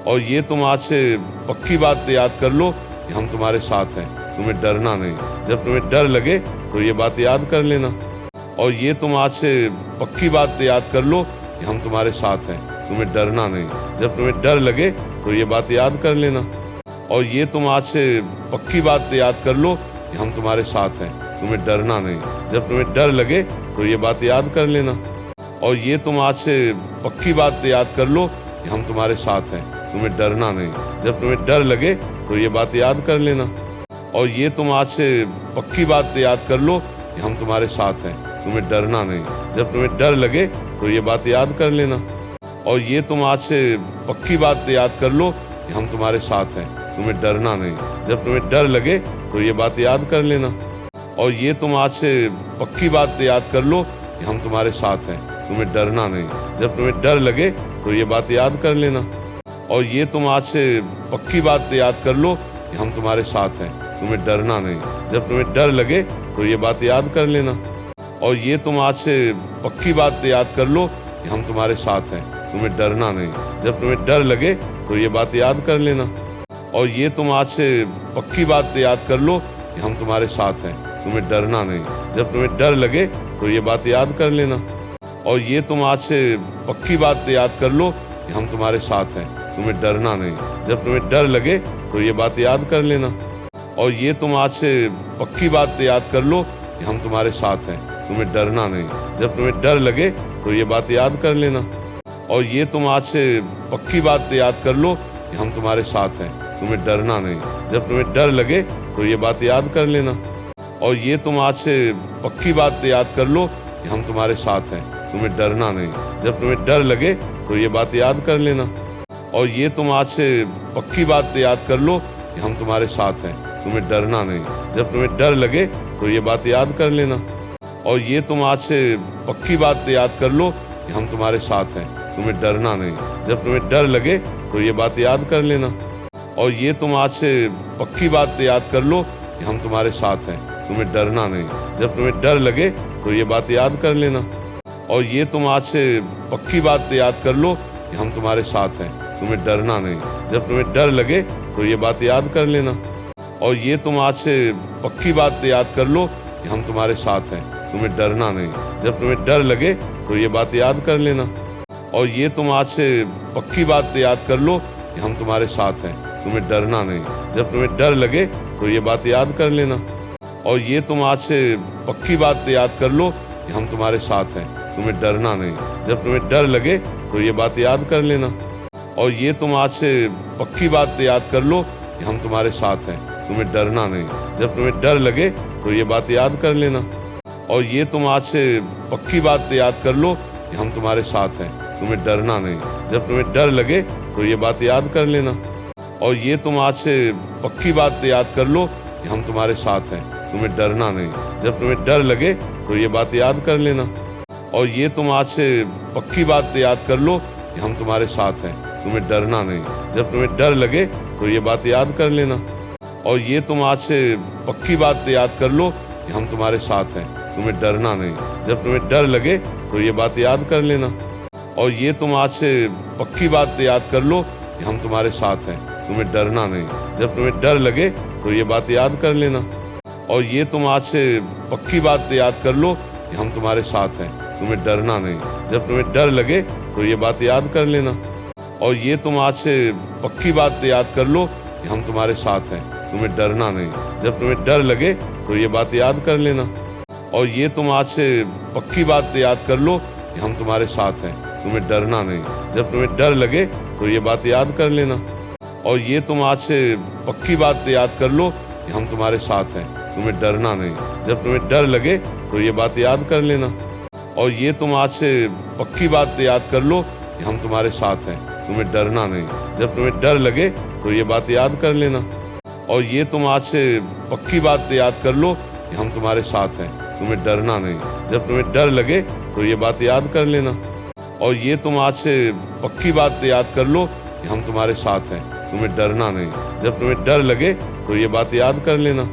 और ये तुम आज से पक्की बात याद कर लो कि हम तुम्हारे साथ हैं, तुम्हें डरना नहीं। जब तुम्हें डर लगे तो ये बात याद कर लेना। और ये तुम आज से पक्की बात याद कर लो कि हम तुम्हारे साथ हैं, तुम्हें डरना नहीं। जब तुम्हें डर लगे तो ये बात याद कर लेना। और ये तुम आज से पक्की बात याद कर लो कि हम तुम्हारे साथ हैं, तुम्हें डरना नहीं। जब तुम्हें डर लगे तो ये बात याद कर लेना। और ये तुम आज से पक्की बात याद कर लो कि हम तुम्हारे साथ हैं, तुम्हें डरना नहीं। जब तुम्हें डर लगे तो ये बात याद कर लेना। और ये तुम आज से पक्की बात याद कर लो कि हम तुम्हारे साथ हैं, तुम्हें डरना नहीं। जब तुम्हें डर लगे तो ये बात याद कर लेना। और ये तुम आज से पक्की बात याद कर लो कि हम तुम्हारे साथ हैं, तुम्हें डरना नहीं। जब तुम्हें डर लगे तो ये बात याद कर लेना। और ये तुम आज से पक्की बात याद कर लो कि हम तुम्हारे साथ हैं, तुम्हें डरना नहीं। जब तुम्हें डर लगे तो ये बात याद कर लेना। और ये तुम आज से पक्की बात याद कर लो कि हम तुम्हारे साथ हैं, तुम्हें डरना नहीं। जब तुम्हें डर लगे तो ये बात याद कर लेना। और ये तुम आज से पक्की बात याद कर लो कि हम तुम्हारे साथ हैं, तुम्हें डरना नहीं। जब तुम्हें डर लगे तो ये बात याद कर लेना। और ये तुम आज से पक्की बात याद कर लो कि हम तुम्हारे साथ हैं, तुम्हें डरना नहीं। जब तुम्हें डर लगे तो ये बात याद कर लेना। और ये तुम आज से पक्की बात याद कर लो कि हम तुम्हारे साथ हैं, तुम्हें डरना नहीं। जब तुम्हें डर लगे तो ये बात याद कर लेना। और ये तुम आज से पक्की बात याद कर लो कि हम तुम्हारे साथ हैं, तुम्हें डरना नहीं। जब तुम्हें डर लगे तो ये बात याद कर लेना। और ये तुम आज से पक्की बात याद कर लो कि हम तुम्हारे साथ हैं, तुम्हें डरना नहीं। जब तुम्हें डर लगे तो ये बात याद कर लेना। और ये तुम आज से पक्की बात याद कर लो कि हम तुम्हारे साथ हैं, तुम्हें डरना नहीं। जब तुम्हें डर लगे तो ये बात याद कर लेना। और ये तुम आज से पक्की बात याद कर लो कि हम तुम्हारे साथ हैं, तुम्हें डरना नहीं। जब तुम्हें डर लगे तो ये बात याद कर लेना। और ये तुम आज से पक्की बात याद कर लो कि हम तुम्हारे साथ हैं, तुम्हें डरना नहीं। जब तुम्हें डर लगे तो ये बात याद कर लेना। और ये तुम आज से पक्की बात याद कर लो कि हम तुम्हारे साथ हैं, तुम्हें डरना नहीं। जब तुम्हें डर लगे तो ये बात याद कर लेना। और ये तुम आज से पक्की बात याद कर लो कि हम तुम्हारे साथ हैं, तुम्हें डरना नहीं। जब तुम्हें डर लगे तो ये बात याद कर लेना। और ये तुम आज से पक्की बात याद कर लो कि हम तुम्हारे साथ हैं, तुम्हें डरना नहीं। जब तुम्हें डर लगे तो ये बात याद कर लेना। और ये तुम आज से पक्की बात याद कर लो कि हम तुम्हारे साथ हैं, तुम्हें डरना नहीं। जब तुम्हें डर लगे तो ये बात याद कर लेना। और ये तुम आज से पक्की बात याद कर लो कि हम तुम्हारे साथ हैं, तुम्हें डरना नहीं। जब तुम्हें डर लगे तो ये बात याद कर लेना। और ये तुम आज से पक्की बात याद कर लो कि हम तुम्हारे साथ हैं, तुम्हें डरना नहीं। जब तुम्हें डर लगे तो ये बात याद कर लेना। और ये तुम आज से पक्की बात याद कर लो कि हम तुम्हारे साथ हैं, तुम्हें डरना नहीं। जब तुम्हें डर लगे तो ये बात याद कर लेना। और ये तुम आज से पक्की बात याद कर लो कि हम तुम्हारे साथ हैं, तुम्हें डरना नहीं। जब तुम्हें डर लगे तो ये बात याद कर लेना। और ये तुम आज से पक्की बात याद कर लो कि हम तुम्हारे साथ हैं, तुम्हें डरना नहीं। जब तुम्हें डर लगे तो ये बात याद कर लेना। और ये तुम आज से पक्की बात याद कर लो कि हम तुम्हारे साथ हैं, तुम्हें डरना नहीं। जब तुम्हें डर लगे तो ये बात याद कर लेना। और ये तुम आज से पक्की बात याद कर लो कि हम तुम्हारे साथ हैं, तुम्हें डरना नहीं। जब तुम्हें डर लगे तो ये बात याद कर लेना। और ये तुम आज से पक्की बात याद कर लो कि हम तुम्हारे साथ हैं, तुम्हें डरना नहीं। जब तुम्हें डर लगे तो ये बात याद कर लेना। और ये तुम आज से पक्की बात याद कर लो कि हम तुम्हारे साथ हैं, तुम्हें डरना नहीं। जब तुम्हें डर लगे तो ये बात याद कर लेना। और ये तुम आज से पक्की बात याद कर लो कि हम तुम्हारे साथ हैं, तुम्हें डरना नहीं। जब तुम्हें डर लगे तो ये बात याद कर लेना। और ये तुम आज से पक्की बात याद कर लो कि हम तुम्हारे साथ हैं, तुम्हें डरना नहीं। जब तुम्हें डर लगे तो ये बात याद कर लेना। और ये तुम आज से पक्की बात याद कर लो कि हम तुम्हारे साथ हैं, तुम्हें डरना नहीं। जब तुम्हें डर लगे तो ये बात याद कर लेना। और ये तुम आज से पक्की बात याद कर लो कि हम तुम्हारे साथ हैं, तुम्हें डरना नहीं। जब तुम्हें डर लगे तो ये बात याद कर लेना। और ये तुम आज से पक्की बात याद कर लो कि हम तुम्हारे साथ हैं, तुम्हें डरना नहीं। जब तुम्हें डर लगे तो ये बात याद कर लेना।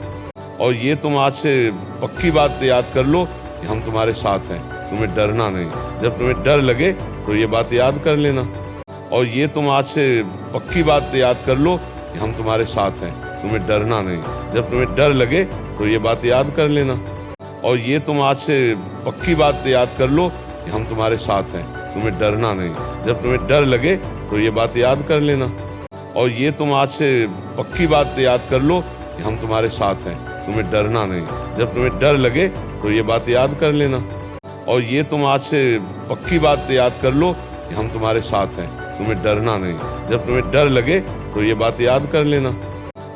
और ये तुम आज से पक्की बात याद कर लो कि हम तुम्हारे साथ हैं, तुम्हें डरना नहीं। जब तुम्हें डर लगे तो ये बात याद कर लेना। और ये तुम आज से पक्की बात याद कर लो कि हम तुम्हारे साथ हैं, तुम्हें डरना नहीं। जब तुम्हें डर लगे तो ये बात याद कर लेना। और ये तुम आज से पक्की बात याद कर लो कि हम तुम्हारे साथ हैं, तुम्हें डरना नहीं। जब तुम्हें डर लगे तो ये बात याद कर लेना। और ये तुम आज से पक्की बात याद कर लो कि हम तुम्हारे साथ हैं, तुम्हें डरना नहीं। जब तुम्हें डर लगे तो ये बात याद कर लेना। और ये तुम आज से पक्की बात याद कर लो कि हम तुम्हारे साथ हैं, तुम्हें डरना नहीं। जब तुम्हें डर लगे तो ये बात याद कर लेना।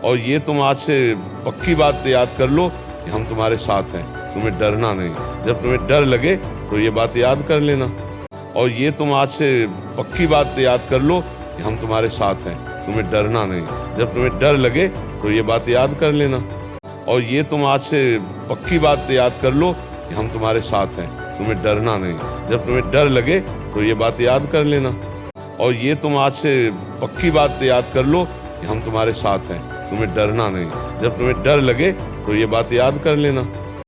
और ये तुम आज से पक्की बात याद कर लो कि हम तुम्हारे साथ हैं, तुम्हें डरना नहीं। जब तुम्हें डर लगे तो ये बात याद कर लेना। और ये तुम आज से पक्की बात याद कर लो कि हम तुम्हारे साथ हैं, तुम्हें डरना नहीं। जब तुम्हें डर लगे तो ये बात याद कर लेना। और ये तुम आज से पक्की बात याद कर लो कि हम तुम्हारे साथ हैं, तुम्हें डरना नहीं। जब तुम्हें डर लगे तो ये बात याद कर लेना। और ये तुम आज से पक्की बात याद कर लो कि हम तुम्हारे साथ हैं, तुम्हें डरना नहीं। जब तुम्हें डर लगे तो ये बात याद कर लेना।